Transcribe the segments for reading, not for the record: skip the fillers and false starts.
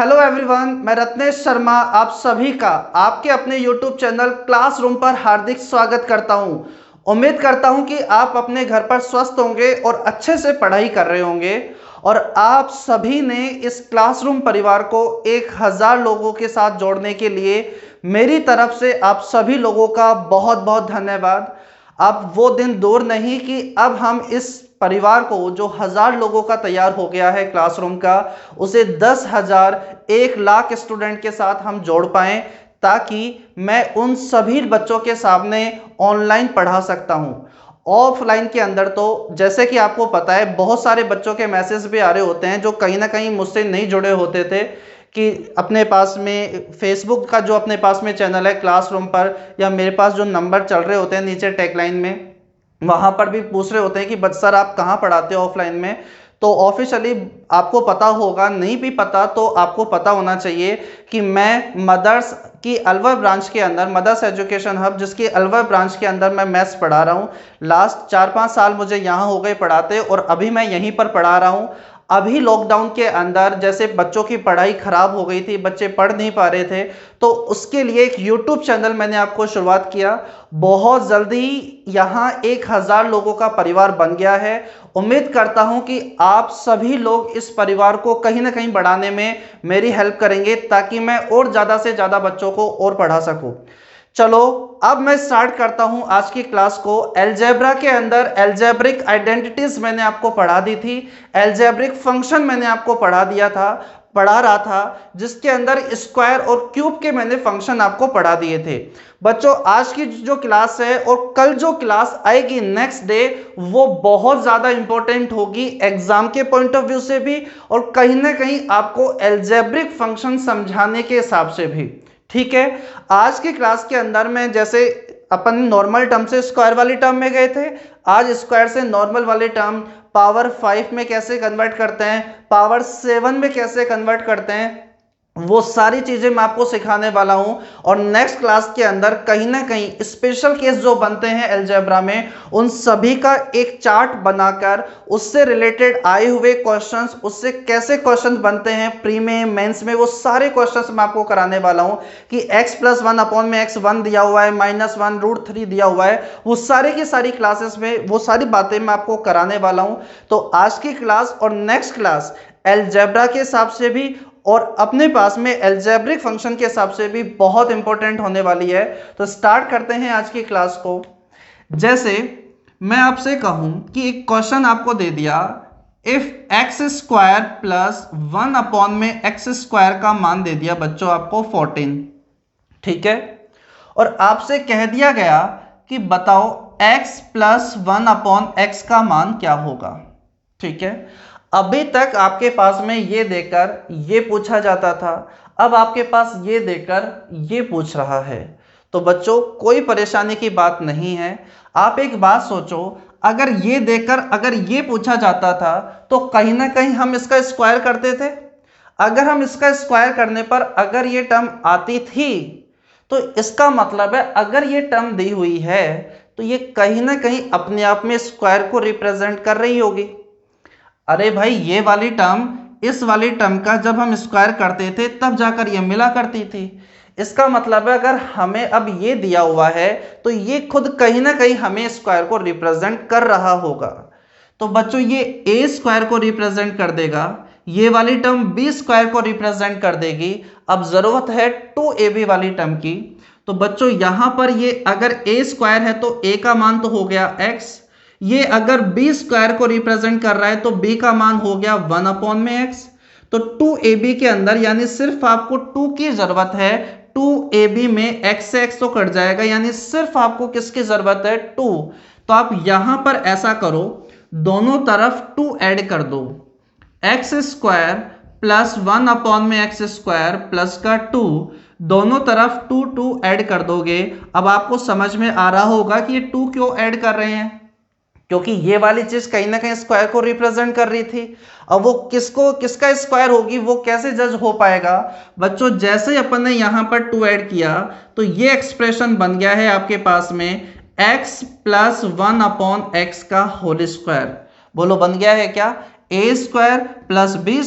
Hello everyone, मैं रत्नेश शर्मा आप सभी का आपके अपने यूट्यूब चैनल क्लासरूम पर हार्दिक स्वागत करता हूं। उम्मीद करता हूं कि आप अपने घर पर स्वस्थ होंगे और अच्छे से पढ़ाई कर रहे होंगे और आप सभी ने इस क्लासरूम परिवार को 1000 लोगों के साथ जोड़ने के लिए मेरी तरफ से आप सभी लोगों का बहुत बहुत धन्यवाद। अब वो दिन दूर नहीं कि अब हम इस परिवार को जो 1000 लोगों का तैयार हो गया है क्लासरूम का, उसे 10,000 1,00,000 स्टूडेंट के साथ हम जोड़ पाएं, ताकि मैं उन सभी बच्चों के सामने ऑनलाइन पढ़ा सकता हूं। ऑफलाइन के अंदर तो जैसे कि आपको पता है बहुत सारे बच्चों के मैसेज भी आ रहे होते हैं जो कहीं ना कहीं मुझसे नहीं जुड़े होते थे कि अपने पास में फेसबुक का जो अपने पास में चैनल है क्लासरूम पर, या मेरे पास जो नंबर चल रहे होते हैं नीचे टैगलाइन में, वहां पर भी पूछ रहे होते हैं कि बट सर आप कहाँ पढ़ाते हो ऑफलाइन में। तो ऑफिशियली आपको पता होगा, नहीं भी पता तो आपको पता होना चाहिए कि मैं मदर्स की अलवर ब्रांच के अंदर, मदर्स एजुकेशन हब जिसकी अलवर ब्रांच के अंदर मैं मैथ्स पढ़ा रहा हूँ। लास्ट 4-5 साल मुझे यहाँ हो गए पढ़ाते और अभी मैं यहीं पर पढ़ा रहा हूँ। अभी लॉकडाउन के अंदर जैसे बच्चों की पढ़ाई खराब हो गई थी, बच्चे पढ़ नहीं पा रहे थे, तो उसके लिए एक यूट्यूब चैनल मैंने आपको शुरुआत किया। बहुत जल्दी यहाँ 1000 लोगों का परिवार बन गया है। उम्मीद करता हूँ कि आप सभी लोग इस परिवार को कहीं ना कहीं बढ़ाने में मेरी हेल्प करेंगे, ताकि मैं और ज़्यादा से ज़्यादा बच्चों को और पढ़ा सकूँ। चलो अब मैं स्टार्ट करता हूं आज की क्लास को। अलजेब्रा के अंदर अलजेब्रिक आइडेंटिटीज मैंने आपको पढ़ा दी थी, अलजेब्रिक फंक्शन मैंने आपको पढ़ा रहा था, जिसके अंदर स्क्वायर और क्यूब के मैंने फंक्शन आपको पढ़ा दिए थे। बच्चों आज की जो क्लास है और कल जो क्लास आएगी नेक्स्ट डे, वो बहुत ज्यादा इंपॉर्टेंट होगी एग्जाम के पॉइंट ऑफ व्यू से भी और कहीं ना कहीं आपको अलजेब्रिक फंक्शन समझाने के हिसाब से भी। ठीक है, आज की क्लास के अंदर में जैसे अपन नॉर्मल टर्म से स्क्वायर वाली टर्म में गए थे, आज स्क्वायर से नॉर्मल वाले टर्म पावर 5 में कैसे कन्वर्ट करते हैं, पावर 7 में कैसे कन्वर्ट करते हैं, वो सारी चीजें मैं आपको सिखाने वाला हूं। और नेक्स्ट क्लास के अंदर कहीं ना कहीं स्पेशल केस जो बनते हैं अलजेब्रा में, उन सभी का एक चार्ट बनाकर उससे रिलेटेड आए हुए क्वेश्चंस, उससे कैसे क्वेश्चन बनते हैं प्री में मेंस में, वो सारे क्वेश्चंस मैं आपको कराने वाला हूं कि x + 1 अपॉन में x1 दिया हुआ है, -1 √3 दिया हुआ है, वो सारे की सारी क्लासेस में वो सारी बातें मैं आपको कराने वाला हूं। तो आज की क्लास और नेक्स्ट क्लास अलजेब्रा के हिसाब से भी और अपने पास में अलजेब्रिक फंक्शन के हिसाब से भी बहुत इंपॉर्टेंट होने वाली है। तो स्टार्ट करते हैं आज की क्लास को। जैसे मैं आपसे कहूं कि एक क्वेश्चन आपको दे दिया, इफ x² + 1 अपॉन में x² का मान दे दिया बच्चों आपको 14। ठीक है, और आपसे कह दिया गया कि बताओ x + 1 अपॉन x का मान क्या होगा। ठीक है, अभी तक आपके पास में ये देकर ये पूछा जाता था, अब आपके पास ये देकर ये पूछ रहा है। तो बच्चों कोई परेशानी की बात नहीं है। आप एक बात सोचो, अगर ये देकर अगर ये पूछा जाता था तो कहीं ना कहीं हम इसका स्क्वायर करते थे। अगर हम इसका स्क्वायर करने पर अगर ये टर्म आती थी तो इसका मतलब है अगर ये टर्म दी हुई है तो ये कहीं ना कहीं अपने आप में स्क्वायर को रिप्रेजेंट कर रही होगी। अरे भाई ये वाली टर्म इस वाली टर्म का जब हम स्क्वायर करते थे तब जाकर ये मिला करती थी। इसका मतलब है अगर हमें अब ये दिया हुआ है तो ये खुद कहीं ना कहीं हमें स्क्वायर को रिप्रेजेंट कर रहा होगा। तो बच्चों ये a² को रिप्रेजेंट कर देगा, ये वाली टर्म b² को रिप्रेजेंट कर देगी। अब जरूरत है 2ab वाली टर्म की। तो बच्चों यहां पर ये अगर a² है तो a का मान तो हो गया x, ये अगर b² को रिप्रेजेंट कर रहा है तो b का मान हो गया 1 अपॉन में x। तो 2ab के अंदर यानी सिर्फ आपको 2 की जरूरत है, 2ab में x से x तो कट जाएगा, यानी सिर्फ आपको किसकी जरूरत है 2। तो आप यहां पर ऐसा करो, दोनों तरफ 2 ऐड कर दो, x² + 1 अपॉन में x² प्लस का 2, दोनों तरफ 2 ऐड कर दोगे। अब आपको समझ में आ रहा होगा कि ये 2 क्यों ऐड कर रहे हैं, क्योंकि ये वाली चीज कहीं ना कहीं स्क्वायर को रिप्रेजेंट कर रही थी। अब वो किसका स्क्वायर होगी वो कैसे जज हो पाएगा। बच्चों जैसे ही अपन ने यहां पर 2 ऐड किया तो ये एक्सप्रेशन बन गया है आपके पास में x + 1 अपॉन x का होल स्क्वायर। बोलो बन गया है क्या, a² + b²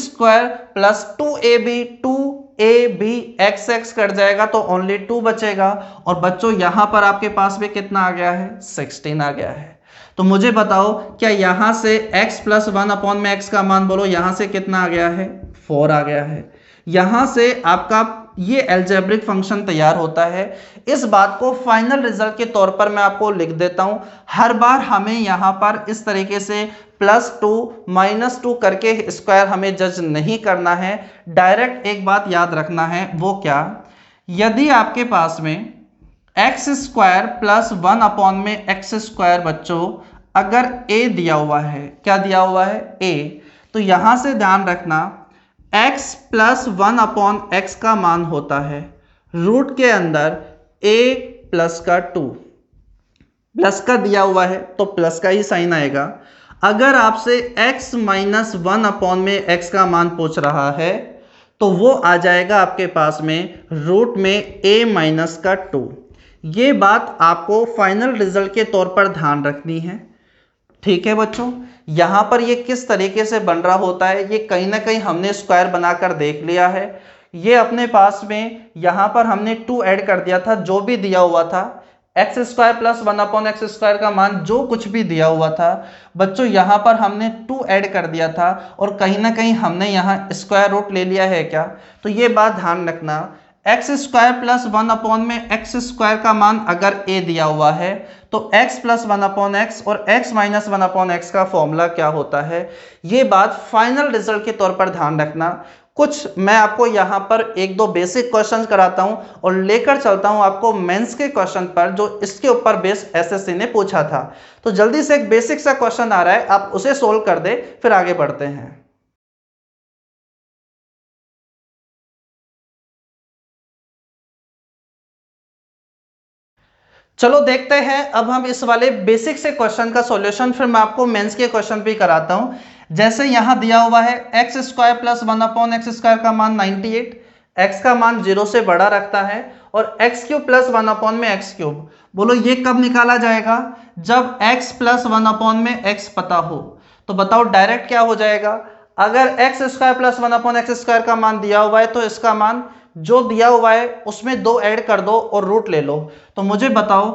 + 2ab, 2 A B x x कट जाएगा तो ओनली 2 बचेगा। और बच्चों यहां पर आपके पास में कितना आ गया है, 16 आ गया है। तो मुझे बताओ क्या यहां से x प्लस 1 अपॉन में x का मान बोलो यहां से कितना आ गया है, 4 आ गया है। यहां से आपका ये अलजेब्रिक फंक्शन तैयार होता है। इस बात को फाइनल रिजल्ट के तौर पर मैं आपको लिख देता हूं। हर बार हमें यहां पर इस तरीके से +2 -2 करके स्क्वायर हमें जज नहीं करना है। डायरेक्ट एक बात याद रखना है, वो क्या, यदि आपके पास में एक्स स्क्वायर प्लस 1 अपॉन में एक्स स्क्वायर बच्चों अगर a दिया हुआ है, क्या दिया हुआ है, a, तो यहां से ध्यान रखना x प्लस 1 अपॉन एक्स का मान होता है रूट के अंदर a प्लस का 2, प्लस का दिया हुआ है तो प्लस का ही साइन आएगा। अगर आपसे x माइनस 1 अपॉन में x का मान पूछ रहा है तो वो आ जाएगा आपके पास में रूट में a माइनस का 2। ये बात आपको फाइनल रिजल्ट के तौर पर ध्यान रखनी है, ठीक है बच्चों। यहां पर ये किस तरीके से बन रहा होता है, ये कहीं ना कहीं हमने स्क्वायर बनाकर देख लिया है। ये अपने पास में यहां पर हमने 2 ऐड कर दिया था, जो भी दिया हुआ था x square plus 1 upon x square का मान जो कुछ भी दिया हुआ था बच्चों यहां पर हमने 2 ऐड कर दिया था और कहीं ना कहीं हमने यहां स्क्वायर रूट ले लिया है क्या। तो ये बात ध्यान रखना, एक्स स्क्वायर प्लस 1 अपॉन में एक्स स्क्वायर का मान अगर a दिया हुआ है तो x प्लस 1 अपॉन एक्स और x माइनस 1 अपॉन एक्स का फॉर्मूला क्या होता है। ये बात फाइनल रिजल्ट के तौर पर ध्यान रखना। कुछ मैं आपको यहाँ पर 1-2 बेसिक क्वेश्चन कराता हूँ और लेकर चलता हूँ आपको मेंस के क्वेश्चन पर जो इसके ऊपर बेस एसएससी ने पूछा था। तो जल्दी से एक बेसिक सा क्वेश्चन आ रहा है, आप उसे सोल्व कर दे, फिर आगे बढ़ते हैं। चलो देखते हैं अब हम इस वाले बेसिक से क्वेश्चन का सॉल्यूशन, फिर मैं आपको मेंस के क्वेश्चन भी कराता हूं। जैसे यहां दिया हुआ है x square plus 1 upon x square का मान 98, एक्स का मान 0 से बड़ा रखता है और एक्स क्यूब प्लस 1 अपॉन में एक्स क्यूब। बोलो ये कब निकाला जाएगा, जब एक्स प्लस 1 अपॉन में एक्स पता हो। तो बताओ डायरेक्ट क्या हो जाएगा, अगर x square plus 1 upon x square का मान दिया हुआ है तो इसका मान जो दिया हुआ है उसमें 2 ऐड कर दो और रूट ले लो। तो मुझे बताओ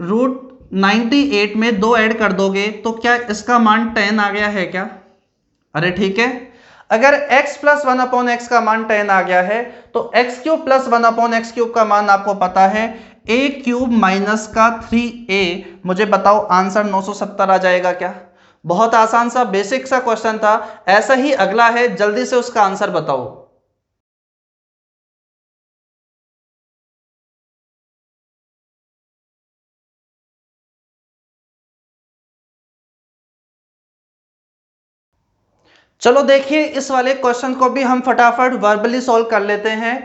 रूट 98 में 2 ऐड कर दोगे तो क्या इसका मान 10 आ गया है क्या। अरे ठीक है, अगर x प्लस 1 अपॉन एक्स का मान 10 आ गया है तो x cube plus 1 upon x cube का मान आपको पता है a क्यूब माइनस का 3a। मुझे बताओ आंसर 970 आ जाएगा क्या। बहुत आसान सा बेसिक सा क्वेश्चन था। ऐसा ही अगला है, जल्दी से उसका आंसर बताओ। चलो देखिए इस वाले क्वेश्चन को भी हम फटाफट वर्बली सॉल्व कर लेते हैं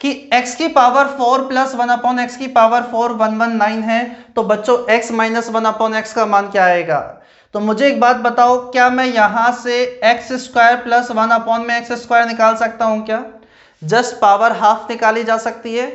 कि x की पावर 4 प्लस 1 अपॉन एक्स की पावर 4 119 है। तो बच्चों x माइनस 1 अपॉन एक्स का मान क्या आएगा। तो मुझे एक बात बताओ, क्या मैं यहां से एक्स स्क्वायर प्लस 1 अपॉन में एक्स स्क्वायर निकाल सकता हूं क्या। जस्ट पावर हाफ निकाली जा सकती है।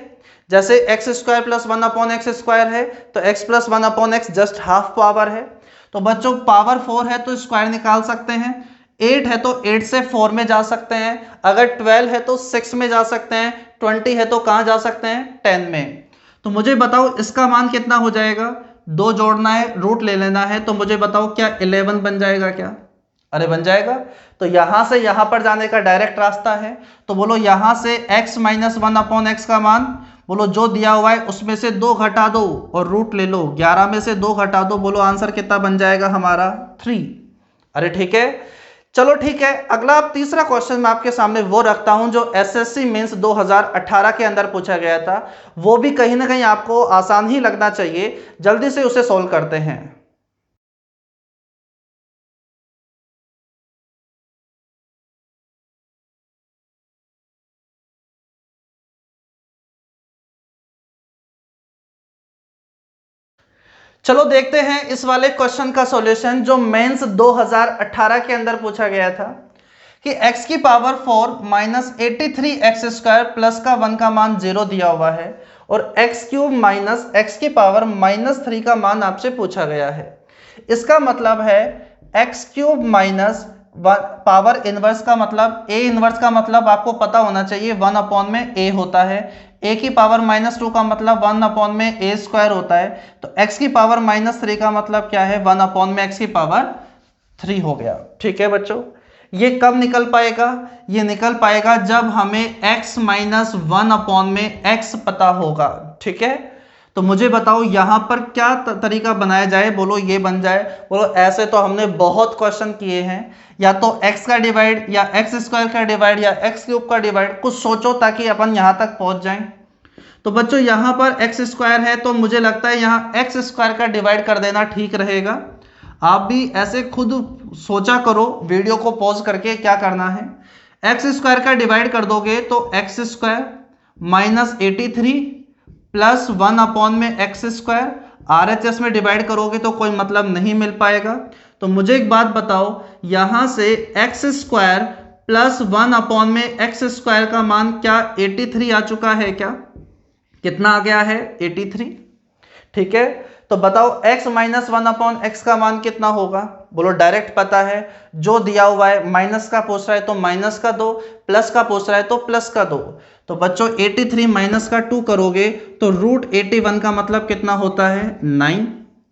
जैसे x square plus 1 upon x square है तो x plus 1 upon x just half power है। तो बच्चों पावर 4 है तो स्क्वायर निकाल सकते हैं, 8 है तो 8 से 4 में जा सकते हैं, अगर 12 है तो 6 में जा सकते हैं, 20 है तो कहां जा सकते हैं, 10 में। तो मुझे बताओ इसका मान कितना हो जाएगा, 2 जोड़ना है, रूट ले लेना है। तो मुझे बताओ क्या 11 बन जाएगा क्या। अरे बन जाएगा। तो यहां से यहां पर जाने का डायरेक्ट रास्ता है। तो बोलो यहां से x माइनस 1 अपॉन एक्स का मान बोलो जो दिया हुआ है उसमें से 2 घटा दो और रूट ले लो, 11 में से 2 घटा दो, बोलो आंसर कितना बन जाएगा हमारा 3। अरे ठीक है, चलो ठीक है। अगला तीसरा क्वेश्चन मैं आपके सामने वो रखता हूं जो एसएससी मेंस 2018 के अंदर पूछा गया था। वो भी कहीं ना कहीं आपको आसान ही लगना चाहिए, जल्दी से उसे सॉल्व करते हैं। चलो देखते हैं इस वाले क्वेश्चन का सॉल्यूशन जो मेंस 2018 के अंदर पूछा गया था कि x की power 4 minus 83 x square plus का 1 का मान 0 दिया हुआ है और x क्यूब माइनस एक्स की पावर माइनस 3 का मान आपसे पूछा गया है। इसका मतलब है x cube minus power inverse का मतलब ए इनवर्स का मतलब आपको पता होना चाहिए 1 अपॉन में ए होता है। ए की पावर -2 का मतलब 1 अपॉन में ए स्क्वायर होता है। तो x की पावर -3 का मतलब क्या है, 1 अपॉन में x की पावर 3 हो गया। ठीक है बच्चों, ये कब निकल पाएगा, ये निकल पाएगा जब हमें x -1 अपॉन में x पता होगा। ठीक है, तो मुझे बताओ यहां पर क्या तरीका बनाया जाए, बोलो ये बन जाए। बोलो ऐसे तो हमने बहुत क्वेश्चन किए हैं, या तो x का डिवाइड या x स्क्वायर का डिवाइड या x क्यूब का डिवाइड, कुछ सोचो ताकि अपन यहां तक पहुंच जाएं। तो बच्चों यहां पर x स्क्वायर है तो मुझे लगता है यहां x स्क्वायर का डिवाइड कर देना ठीक रहेगा। आप भी ऐसे खुद सोचा करो, वीडियो को पॉज करके क्या करना है। एक्स स्क्वायर का डिवाइड कर दोगे तो एक्स स्क्वायर -83 प्लस 1 अपॉन में एक्स स्क्वायर, RHS में डिवाइड करोगे तो कोई मतलब नहीं मिल पाएगा। तो मुझे एक बात बताओ, यहां से एक्स स्क्वायर प्लस 1 अपॉन में एक्स स्क्वायर का मान क्या 83 आ चुका है क्या, कितना आ गया है 83। ठीक है, तो बताओ x -1 अपॉन एक्स का मान कितना होगा, बोलो डायरेक्ट पता है, जो दिया हुआ है माइनस का पूछ रहा है तो माइनस का दो, प्लस का पूछ रहा है तो प्लस का दो। तो बच्चों 83 माइनस का 2 करोगे तो √81 का मतलब कितना होता है 9।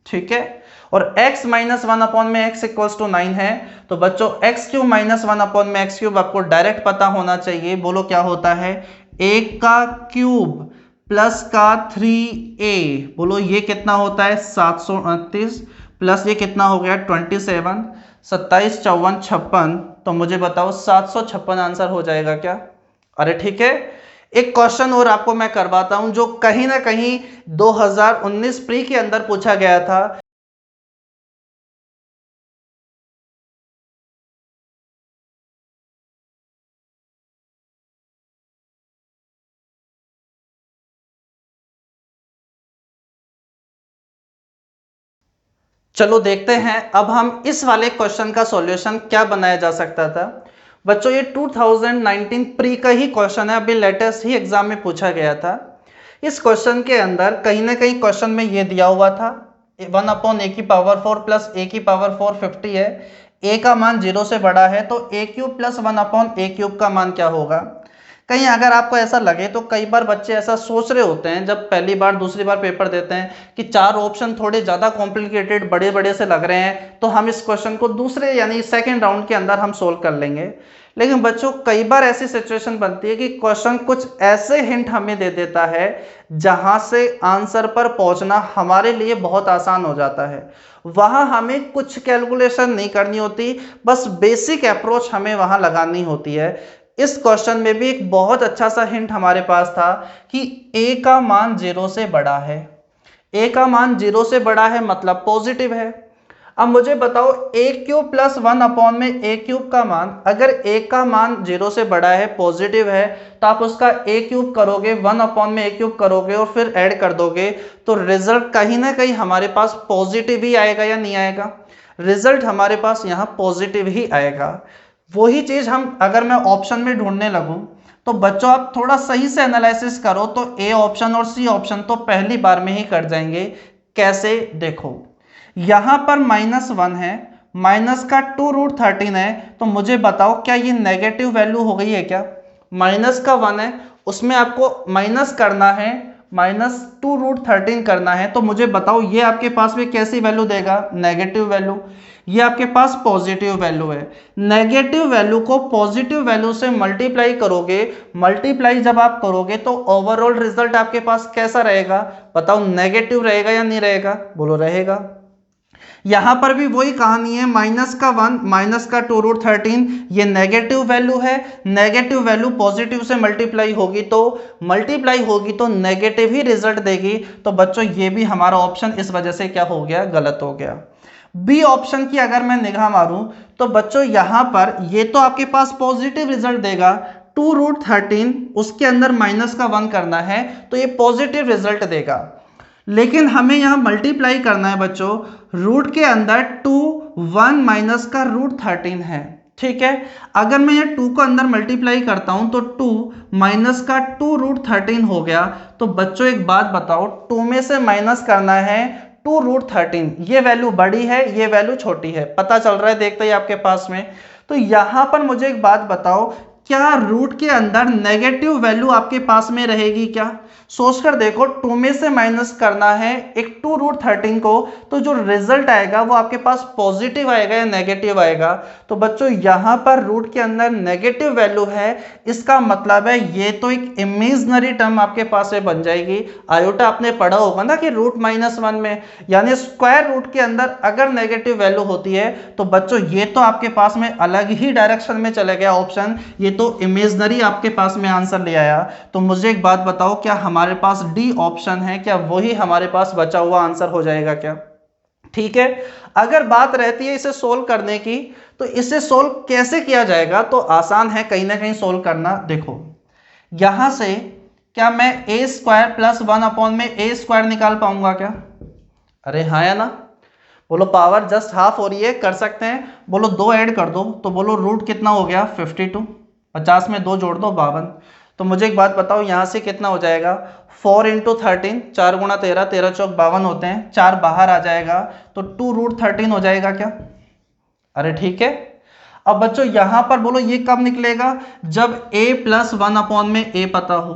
ठीक है, और x -1 अपॉन में x इक्वल्स टू 9 है, तो बच्चों x क्यूब -1 अपॉन में x क्यूब आपको डायरेक्ट पता होना चाहिए। बोलो क्या होता है, a का क्यूब प्लस का 3a, बोलो ये कितना होता है 729, प्लस ये कितना हो गया 27, 27 54 56, तो मुझे बताओ 756 आंसर हो जाएगा क्या। अरे ठीक है, एक क्वेश्चन और आपको मैं करवाता हूं जो कहीं ना कहीं 2019 प्री के अंदर पूछा गया था। चलो देखते हैं अब हम इस वाले क्वेश्चन का सॉल्यूशन क्या बनाया जा सकता था। बच्चों ये 2019 प्री का ही क्वेश्चन है, अभी लेटेस्ट ही एग्जाम में पूछा गया था। इस क्वेश्चन के अंदर कहीं ना कहीं क्वेश्चन में ये दिया हुआ था 1 अपॉन a की पावर 4 प्लस a की पावर 4 50 है, a का मान 0 से बड़ा है तो a cube plus 1 upon a cube का मान क्या होगा। कहीं अगर आपको ऐसा लगे तो कई बार बच्चे ऐसा सोच रहे होते हैं जब पहली बार दूसरी बार पेपर देते हैं कि 4 ऑप्शन थोड़े ज़्यादा कॉम्प्लिकेटेड बड़े बड़े से लग रहे हैं, तो हम इस क्वेश्चन को दूसरे यानी सेकंड राउंड के अंदर हम सोल्व कर लेंगे। लेकिन बच्चों कई बार ऐसी सिचुएशन बनती है कि क्वेश्चन कुछ ऐसे हिंट हमें दे देता है जहां से आंसर पर पहुंचना हमारे लिए बहुत आसान हो जाता है। वहां हमें कुछ कैलकुलेशन नहीं करनी होती, बस बेसिक अप्रोच हमें वहां लगानी होती है। इस क्वेश्चन में भी एक बहुत अच्छा सा हिंट हमारे पास था कि a का मान 0 से बड़ा है, a का मान 0 से बड़ा है मतलब पॉजिटिव है। अब मुझे बताओ a क्यूब प्लस 1 अपॉन में a क्यूब का मान, अगर a का मान 0 से बड़ा है पॉजिटिव है तो आप उसका a क्यूब करोगे 1 अपॉन में a क्यूब करोगे और फिर ऐड कर दोगे तो रिजल्ट कहीं ना कहीं हमारे पास पॉजिटिव ही आएगा या नहीं आएगा, रिजल्ट हमारे पास यहाँ पॉजिटिव ही आएगा। वही चीज हम अगर मैं ऑप्शन में ढूंढने लगूं तो बच्चों आप थोड़ा सही से एनालिसिस करो तो ए ऑप्शन और सी ऑप्शन तो पहली बार में ही कर जाएंगे। कैसे, देखो यहां पर -1 है, माइनस का 2√13 है, तो मुझे बताओ क्या ये नेगेटिव वैल्यू हो गई है क्या। माइनस का 1 है उसमें आपको माइनस करना है, -2√13 करना है, तो मुझे बताओ ये आपके पास में कैसी वैल्यू देगा, नेगेटिव वैल्यू। ये आपके पास पॉजिटिव वैल्यू है, नेगेटिव वैल्यू को पॉजिटिव वैल्यू से मल्टीप्लाई करोगे, मल्टीप्लाई जब आप करोगे तो ओवरऑल रिजल्ट आपके पास कैसा रहेगा, बताओ नेगेटिव रहेगा या नहीं रहेगा, बोलो रहेगा। यहां पर भी वही कहानी है, माइनस का 1 माइनस का 2√13 ये नेगेटिव वैल्यू है, नेगेटिव वैल्यू पॉजिटिव से मल्टीप्लाई होगी तो नेगेटिव ही रिजल्ट देगी। तो बच्चों ये भी हमारा ऑप्शन इस वजह से क्या हो गया, गलत हो गया। बी ऑप्शन की अगर मैं निगाह मारूं तो बच्चों यहां पर ये तो आपके पास पॉजिटिव रिजल्ट देगा, 2√13 उसके अंदर माइनस का 1 करना है तो ये पॉजिटिव रिजल्ट देगा। लेकिन हमें यहां मल्टीप्लाई करना है बच्चों, रूट के अंदर 2 1 माइनस का √13 है, ठीक है। अगर मैं ये 2 को अंदर मल्टीप्लाई करता हूं तो 2 माइनस का 2√13 हो गया। तो बच्चों एक बात बताओ, 2 में से माइनस करना है 2√13, ये वैल्यू बड़ी है ये वैल्यू छोटी है, पता चल रहा है देखते ही आपके पास में। तो यहां पर मुझे एक बात बताओ, क्या रूट के अंदर नेगेटिव वैल्यू आपके पास में रहेगी क्या? सोचकर देखो, 2 में से माइनस करना है एक 2√13 को, तो जो रिजल्ट आएगा वो आपके पास पॉजिटिव आएगा या नेगेटिव आएगा? तो बच्चों यहां पर रूट के अंदर नेगेटिव वैल्यू है, इसका मतलब है ये तो एक इमेजिनरी टर्म आपके पास में बन जाएगी। आयोटा आपने पढ़ा होगा ना कि √-1 में, यानी स्क्वायर रूट के अंदर अगर नेगेटिव वैल्यू होती है तो बच्चों ये तो आपके पास में अलग ही डायरेक्शन में चले गया ऑप्शन, ये तो इमेजिनरी आपके पास में आंसर ले आया। तो मुझे एक बात बताओ, क्या हमारे पास डी ऑप्शन है, क्या वही हमारे पास बचा हुआ आंसर हो जाएगा क्या? ठीक है। अगर बात रहती है इसे सोल्व करने की, तो इसे सोल्व कैसे किया जाएगा? तो आसान है कहीं ना कहीं सोल्व करना। देखो यहां से क्या मैं a² + 1/a² निकाल पाऊंगा क्या? अरे हाँ या ना? बोलो पावर जस्ट हाफ हो रही है, कर सकते हैं। बोलो 2 ऐड कर दो, तो बोलो रूट कितना हो गया 52, 50 में 2 जोड़ दो 52। तो मुझे एक बात बताओ, यहाँ से कितना हो जाएगा 4 × 13, 4 × 13, 13 चौक 52 होते हैं, 4 बाहर आ जाएगा तो 2√13 हो जाएगा क्या? अरे ठीक है। अब बच्चों यहां पर बोलो ये कब निकलेगा? जब a + 1/a पता हो।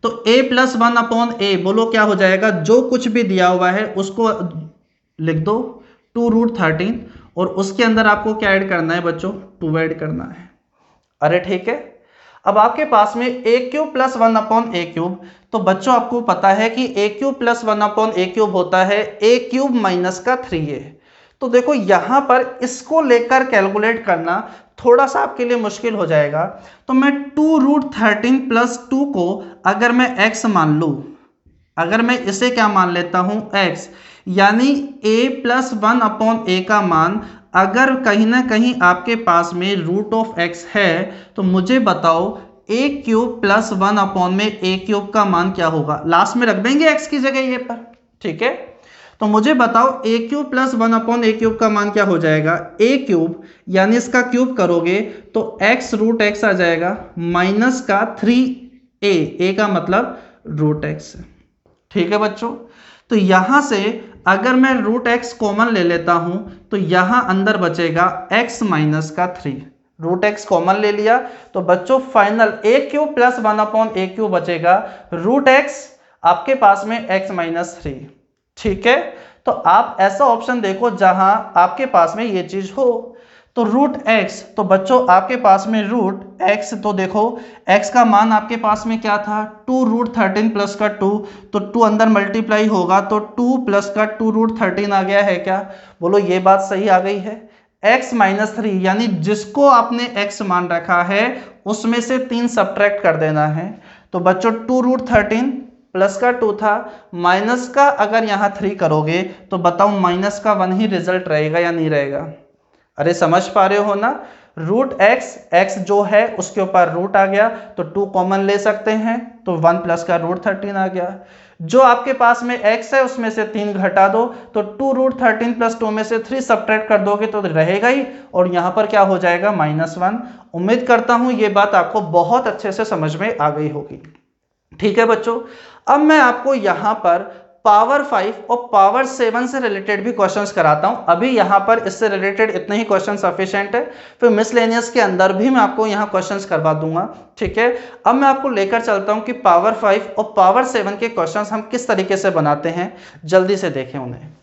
तो a + 1/a बोलो क्या हो जाएगा? जो कुछ भी दिया हुआ है उसको लिख दो 2√13, और उसके अंदर आपको क्या ऐड करना है बच्चों? 2 ऐड करना है। अरे ठीक है। अब आपके पास में a³ + 1/a³, तो बच्चों आपको पता है कि a³ + 1/a³ होता है a³ - का 3a। तो देखो यहां पर इसको लेकर कैलकुलेट करना थोड़ा सा आपके लिए मुश्किल हो जाएगा। तो मैं 2√13 + 2 को अगर मैं x मान लूं, अगर मैं इसे क्या मान लेता हूं x, यानी a + 1/a का मान अगर कहीं ना कहीं आपके पास में √(x) है, तो मुझे बताओ a³ + 1/a³ का मान क्या होगा? लास्ट में रख देंगे x की जगह ये पर, ठीक है। तो मुझे बताओ a³ + 1/a³ का मान क्या हो जाएगा? a³ यानी इसका क्यूब करोगे तो x√x आ जाएगा माइनस का 3a, a का मतलब √x, ठीक है बच्चों। तो यहां से अगर मैं √x कॉमन ले लेता हूं तो यहां अंदर बचेगा x - का 3, √x कॉमन ले लिया तो बच्चों फाइनल a³ + 1/a³ बचेगा, √x आपके पास में x - 3, ठीक है। तो आप ऐसा ऑप्शन देखो जहां आपके पास में ये चीज हो। तो √x, तो बच्चों आपके पास में √x, तो देखो x का मान आपके पास में क्या था 2√13 + का 2, तो 2 अंदर मल्टीप्लाई होगा तो 2 + का 2√13 आ गया है क्या? बोलो ये बात सही आ गई है। x - 3 यानी जिसको आपने x मान रखा है उसमें से 3 सब्ट्रैक्ट कर देना है। तो बच्चों 2√13 प्लस का 2 था, माइनस का अगर यहाँ 3 करोगे तो बताओ माइनस का 1 ही रिजल्ट रहेगा या नहीं रहेगा? अरे समझ पा रहे हो ना? √x जो है उसके ऊपर रूट आ गया तो 2 कॉमन ले सकते हैं तो 1 + का √13 आ गया। जो आपके पास में x है उसमें से 3 घटा दो तो 2√13 + 2 में से 3 सब्ट्रैक्ट कर दोगे तो रहेगा ही, और यहाँ पर क्या हो जाएगा -1। उम्मीद करता हूँ ये बात आपको बहुत अच्छे से समझ में आ गई होगी, ठीक है बच्चों। अब मैं आपको यहाँ पर पावर 5 और पावर 7 से रिलेटेड भी क्वेश्चंस कराता हूं। अभी यहाँ पर इससे रिलेटेड इतने ही क्वेश्चन सफिशिएंट है, फिर मिसलेनियस के अंदर भी मैं आपको यहाँ क्वेश्चंस करवा दूंगा, ठीक है। अब मैं आपको लेकर चलता हूं कि पावर 5 और पावर 7 के क्वेश्चंस हम किस तरीके से बनाते हैं, जल्दी से देखें उन्हें।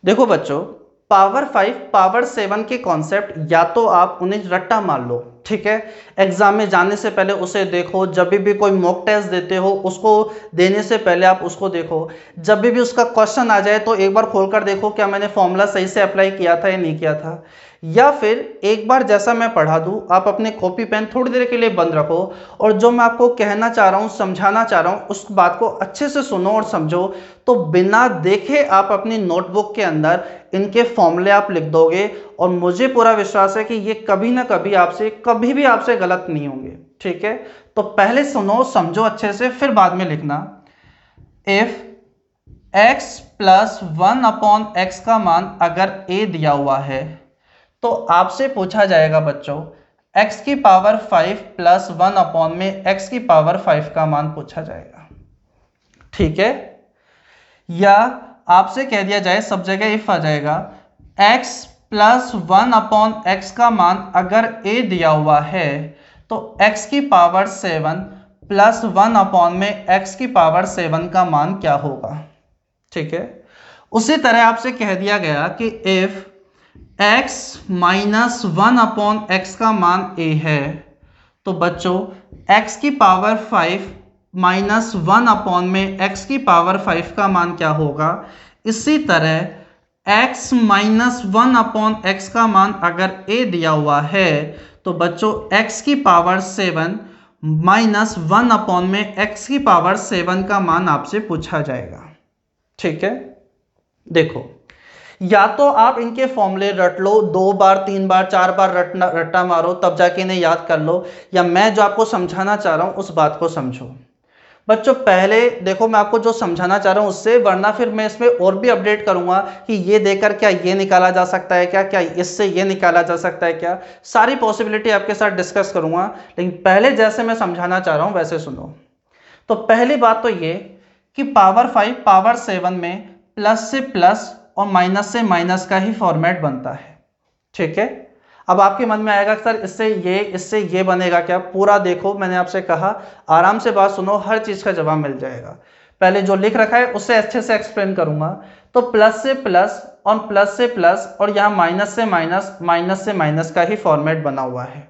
देखो बच्चों, पावर 5 पावर 7 के कॉन्सेप्ट या तो आप उन्हें रट्टा मान लो, ठीक है। एग्जाम में जाने से पहले उसे देखो, जब भी कोई मॉक टेस्ट देते हो उसको देने से पहले आप उसको देखो, जब भी उसका क्वेश्चन आ जाए तो एक बार खोलकर देखो क्या मैंने फॉर्मूला सही से अप्लाई किया था या नहीं किया था। या फिर एक बार जैसा मैं पढ़ा दूं आप अपने कॉपी पेन थोड़ी देर के लिए बंद रखो और जो मैं आपको कहना चाह रहा हूं, समझाना चाह रहा हूं, उस बात को अच्छे से सुनो और समझो। तो बिना देखे आप अपनी नोटबुक के अंदर इनके फॉर्मूले आप लिख दोगे और मुझे पूरा विश्वास है कि ये कभी ना कभी आपसे कभी भी आपसे गलत नहीं होंगे, ठीक है। तो पहले सुनो समझो अच्छे से, फिर बाद में लिखना। इफ x + 1/x का मान अगर a दिया हुआ है तो आपसे पूछा जाएगा बच्चों x की पावर 5 प्लस 1 अपॉन में x की पावर 5 का मान पूछा जाएगा। ठीक है, या आपसे कह दिया जाए, सब जगह इफ आ जाएगा, x प्लस 1 अपॉन x का मान अगर a दिया हुआ है तो x की पावर 7 प्लस 1 अपॉन में x की पावर 7 का मान क्या होगा। ठीक है, उसी तरह आपसे कह दिया गया कि if x minus 1 upon x का मान a है तो बच्चों x की पावर 5 माइनस 1 अपॉन में x की पावर 5 का मान क्या होगा। इसी तरह x माइनस 1 अपॉन एक्स का मान अगर a दिया हुआ है तो बच्चों x की पावर 7 माइनस 1 अपॉन में x की पावर 7 का मान आपसे पूछा जाएगा। ठीक है, देखो, या तो आप इनके फॉर्मूले रट लो, 2 बार 3 बार 4 बार रट्टा मारो तब जाके इन्हें याद कर लो, या मैं जो आपको समझाना चाह रहा हूं उस बात को समझो। बच्चों पहले देखो मैं आपको जो समझाना चाह रहा हूं उससे, वरना फिर मैं इसमें और भी अपडेट करूंगा कि ये देकर क्या ये निकाला जा सकता है क्या, क्या इससे ये निकाला जा सकता है क्या, सारी पॉसिबिलिटी आपके साथ डिस्कस करूंगा। लेकिन पहले जैसे मैं समझाना चाह रहा हूं वैसे सुनो। तो पहली बात तो ये कि पावर 5 पावर 7 में प्लस से प्लस और माइनस से माइनस का ही फॉर्मेट बनता है। ठीक है, अब आपके मन में आएगा सर इससे ये बनेगा क्या, पूरा देखो, मैंने आपसे कहा आराम से बात सुनो, हर चीज का जवाब मिल जाएगा। पहले जो लिख रखा है उससे अच्छे से एक्सप्लेन करूंगा। तो प्लस से प्लस और प्लस से प्लस और यहाँ माइनस से माइनस, माइनस से माइनस का ही फॉर्मेट बना हुआ है।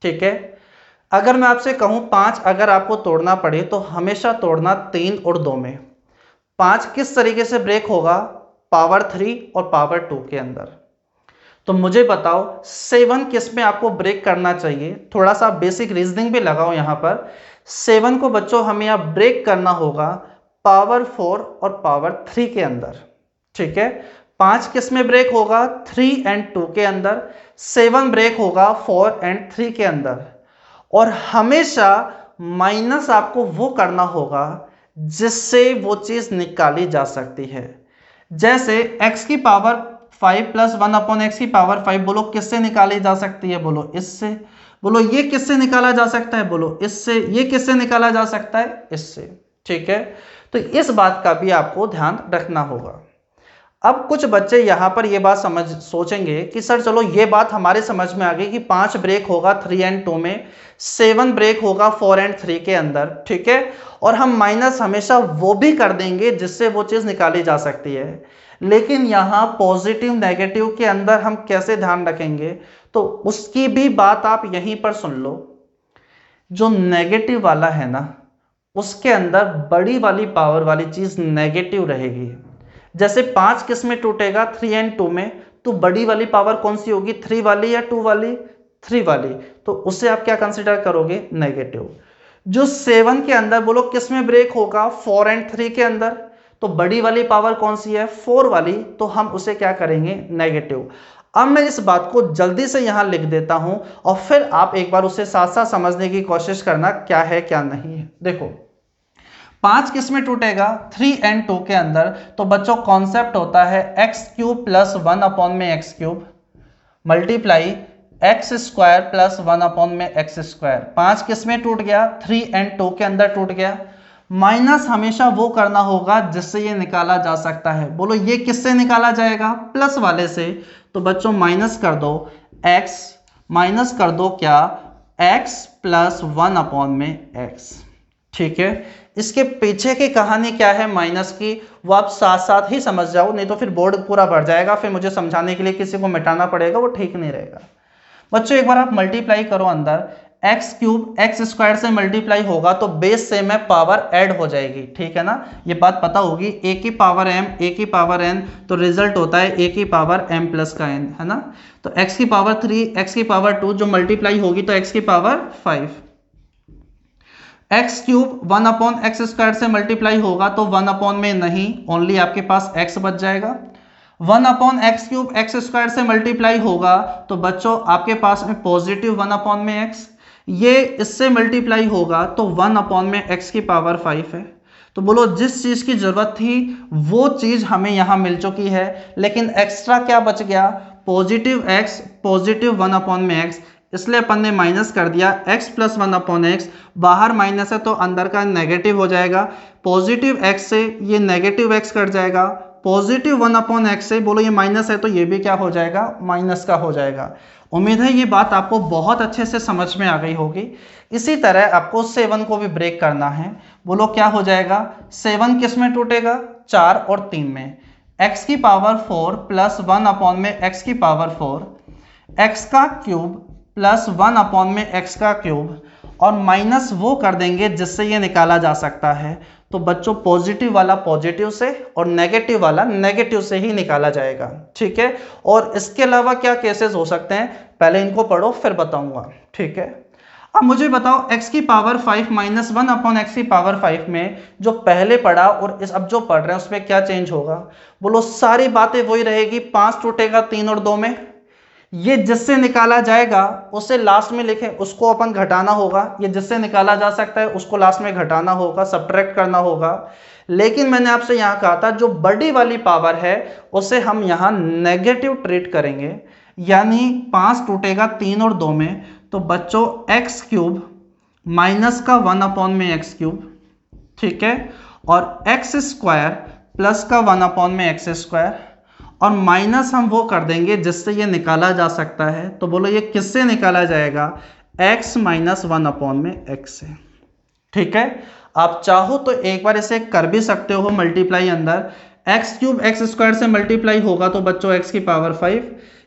ठीक है, अगर मैं आपसे कहूँ 5 अगर आपको तोड़ना पड़े तो हमेशा तोड़ना 3 और 2 में। 5 किस तरीके से ब्रेक होगा, पावर 3 और पावर 2 के अंदर। तो मुझे बताओ 7 किस में आपको ब्रेक करना चाहिए, थोड़ा सा बेसिक रीजनिंग भी लगाओ यहाँ पर। 7 को बच्चों हमें यहाँ ब्रेक करना होगा पावर 4 और पावर 3 के अंदर। ठीक है, 5 किस में ब्रेक होगा, 3 एंड 2 के अंदर। 7 ब्रेक होगा 4 एंड 3 के अंदर। और हमेशा माइनस आपको वो करना होगा जिससे वो चीज निकाली जा सकती है। जैसे x की पावर 5 प्लस 1 अपॉन एक्स की पावर 5 बोलो किससे निकाली जा सकती है, बोलो इससे। बोलो ये किससे निकाला जा सकता है, बोलो इससे। ये किससे निकाला जा सकता है, इससे। ठीक है, तो इस बात का भी आपको ध्यान रखना होगा। अब कुछ बच्चे यहाँ पर ये बात सोचेंगे कि सर चलो ये बात हमारे समझ में आ गई कि 5 ब्रेक होगा 3 एंड 2 में, 7 ब्रेक होगा 4 एंड 3 के अंदर। ठीक है, और हम माइनस हमेशा वो भी कर देंगे जिससे वो चीज़ निकाली जा सकती है। लेकिन यहाँ पॉजिटिव नेगेटिव के अंदर हम कैसे ध्यान रखेंगे, तो उसकी भी बात आप यहीं पर सुन लो। जो नेगेटिव वाला है ना उसके अंदर बड़ी वाली पावर वाली चीज़ नेगेटिव रहेगी। जैसे 5 किस में टूटेगा, 3 एंड 2 में, तो बड़ी वाली पावर कौन सी होगी, 3 वाली या 2 वाली, 3 वाली, तो उसे आप क्या कंसिडर करोगे, नेगेटिव। जो 7 के अंदर बोलो किस में ब्रेक होगा, 4 एंड 3 के अंदर, तो बड़ी वाली पावर कौन सी है, 4 वाली, तो हम उसे क्या करेंगे, नेगेटिव। अब मैं इस बात को जल्दी से यहां लिख देता हूं और फिर आप एक बार उसे साथ साथ समझने की कोशिश करना क्या है क्या नहीं है। देखो 5 किस में टूटेगा, 3 एंड 2 के अंदर, तो बच्चों कॉन्सेप्ट होता है एक्स क्यूब प्लस 1 अपॉन में x cube multiply x square plus 1 upon में एक्स स्क्वायर। 5 किस में टूट गया, 3 एंड 2 के अंदर टूट गया। माइनस हमेशा वो करना होगा जिससे ये निकाला जा सकता है। बोलो ये किससे निकाला जाएगा, प्लस वाले से। तो बच्चों माइनस कर दो x, माइनस कर दो क्या, x प्लस 1 अपॉन में x। ठीक है, इसके पीछे की कहानी क्या है माइनस की, वो आप साथ साथ ही समझ जाओ, नहीं तो फिर बोर्ड पूरा भर जाएगा, फिर मुझे समझाने के लिए किसी को मिटाना पड़ेगा, वो ठीक नहीं रहेगा। बच्चों एक बार आप मल्टीप्लाई करो अंदर, एक्स क्यूब एक्स स्क्वायर से मल्टीप्लाई होगा तो बेस से में पावर ऐड हो जाएगी। ठीक है ना, ये बात पता होगी, ए की पावर एम ए की पावर एन, तो रिजल्ट होता है ए की पावर एम प्लस का एन, है ना। तो एक्स की पावर 3 एक्स की पावर 2 जो मल्टीप्लाई होगी तो एक्स की power 5। X cube 1 upon x square से मल्टीप्लाई होगा तो 1 अपॉन में नहीं, ओनली आपके पास एक्स बच जाएगा। 1 upon x cube x square से मल्टीप्लाई होगा तो बच्चों आपके पास में पॉजिटिव 1 अपॉन में एक्स, ये इससे मल्टीप्लाई होगा तो 1 अपॉन में एक्स की पावर 5 है। तो बोलो जिस चीज की जरूरत थी वो चीज हमें यहां मिल चुकी है, लेकिन एक्स्ट्रा क्या बच गया, पॉजिटिव एक्स, पॉजिटिव 1 अपॉन में एक्स, इसलिए अपन ने माइनस कर दिया। x प्लस 1/x, बाहर माइनस है तो अंदर का नेगेटिव हो जाएगा। पॉजिटिव x से ये नेगेटिव x कट जाएगा। पॉजिटिव 1/x से बोलो ये माइनस है तो ये भी क्या हो जाएगा, माइनस का हो जाएगा। उम्मीद है ये बात आपको बहुत अच्छे से समझ में आ गई होगी। इसी तरह आपको 7 को भी ब्रेक करना है। बोलो क्या हो जाएगा, 7 किस में टूटेगा, 4 और 3 में। x की पावर 4 प्लस 1/x की पावर 4, x का क्यूब प्लस 1/x का क्यूब, और माइनस वो कर देंगे जिससे ये निकाला जा सकता है। तो बच्चों पॉजिटिव वाला पॉजिटिव से और नेगेटिव वाला नेगेटिव से ही निकाला जाएगा, ठीक है। और इसके अलावा क्या केसेस हो सकते हैं, पहले इनको पढ़ो फिर बताऊंगा, ठीक है। अब मुझे बताओ x की पावर 5 माइनस 1/x की पावर 5 में जो पहले पढ़ा और इस अब जो पढ़ रहे हैं उसमें क्या चेंज होगा। बोलो सारी बातें वही रहेगी, 5 टूटेगा 3 और 2 में। ये जिससे निकाला जाएगा उसे लास्ट में लिखें, उसको अपन घटाना होगा। ये जिससे निकाला जा सकता है उसको लास्ट में घटाना होगा, सब्ट्रैक्ट करना होगा। लेकिन मैंने आपसे यहाँ कहा था जो बड़ी वाली पावर है उसे हम यहाँ नेगेटिव ट्रीट करेंगे, यानी 5 टूटेगा 3 और 2 में। तो बच्चों x क्यूब माइनस का 1/x क्यूब, ठीक है, और x स्क्वायर प्लस का 1/x स्क्वायर, और माइनस हम वो कर देंगे जिससे ये निकाला जा सकता है। तो बोलो ये किससे निकाला जाएगा, x माइनस 1/x से, ठीक है। आप चाहो तो एक बार इसे कर भी सकते हो मल्टीप्लाई, अंदर x क्यूब x स्क्वायर से मल्टीप्लाई होगा तो बच्चों x की पावर 5,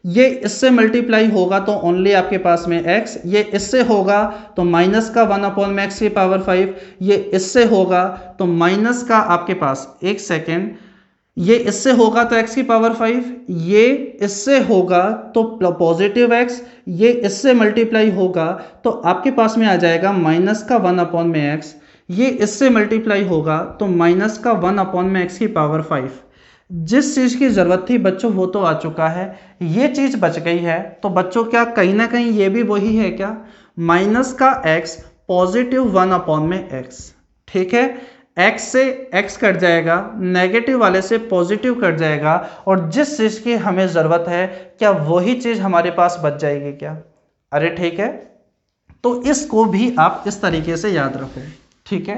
ये इससे मल्टीप्लाई होगा तो ओनली आपके पास में x, ये इससे होगा तो माइनस का 1/x की पावर 5, ये इससे होगा तो माइनस का आपके पास, एक सेकेंड, ये इससे होगा तो x की पावर 5, ये इससे होगा तो पॉजिटिव x, ये इससे मल्टीप्लाई होगा तो आपके पास में आ जाएगा माइनस का 1/x, ये इससे मल्टीप्लाई होगा तो माइनस का 1/x की पावर 5। जिस चीज़ की ज़रूरत थी बच्चों वो तो आ चुका है, ये चीज़ बच गई है। तो बच्चों क्या कहीं ना कहीं ये भी वही है क्या, माइनस का x पॉजिटिव 1/x, ठीक है। x से x कट जाएगा, नेगेटिव वाले से पॉजिटिव कट जाएगा, और जिस चीज़ की हमें ज़रूरत है क्या वही चीज़ हमारे पास बच जाएगी क्या, अरे ठीक है। तो इसको भी आप इस तरीके से याद रखो, ठीक है।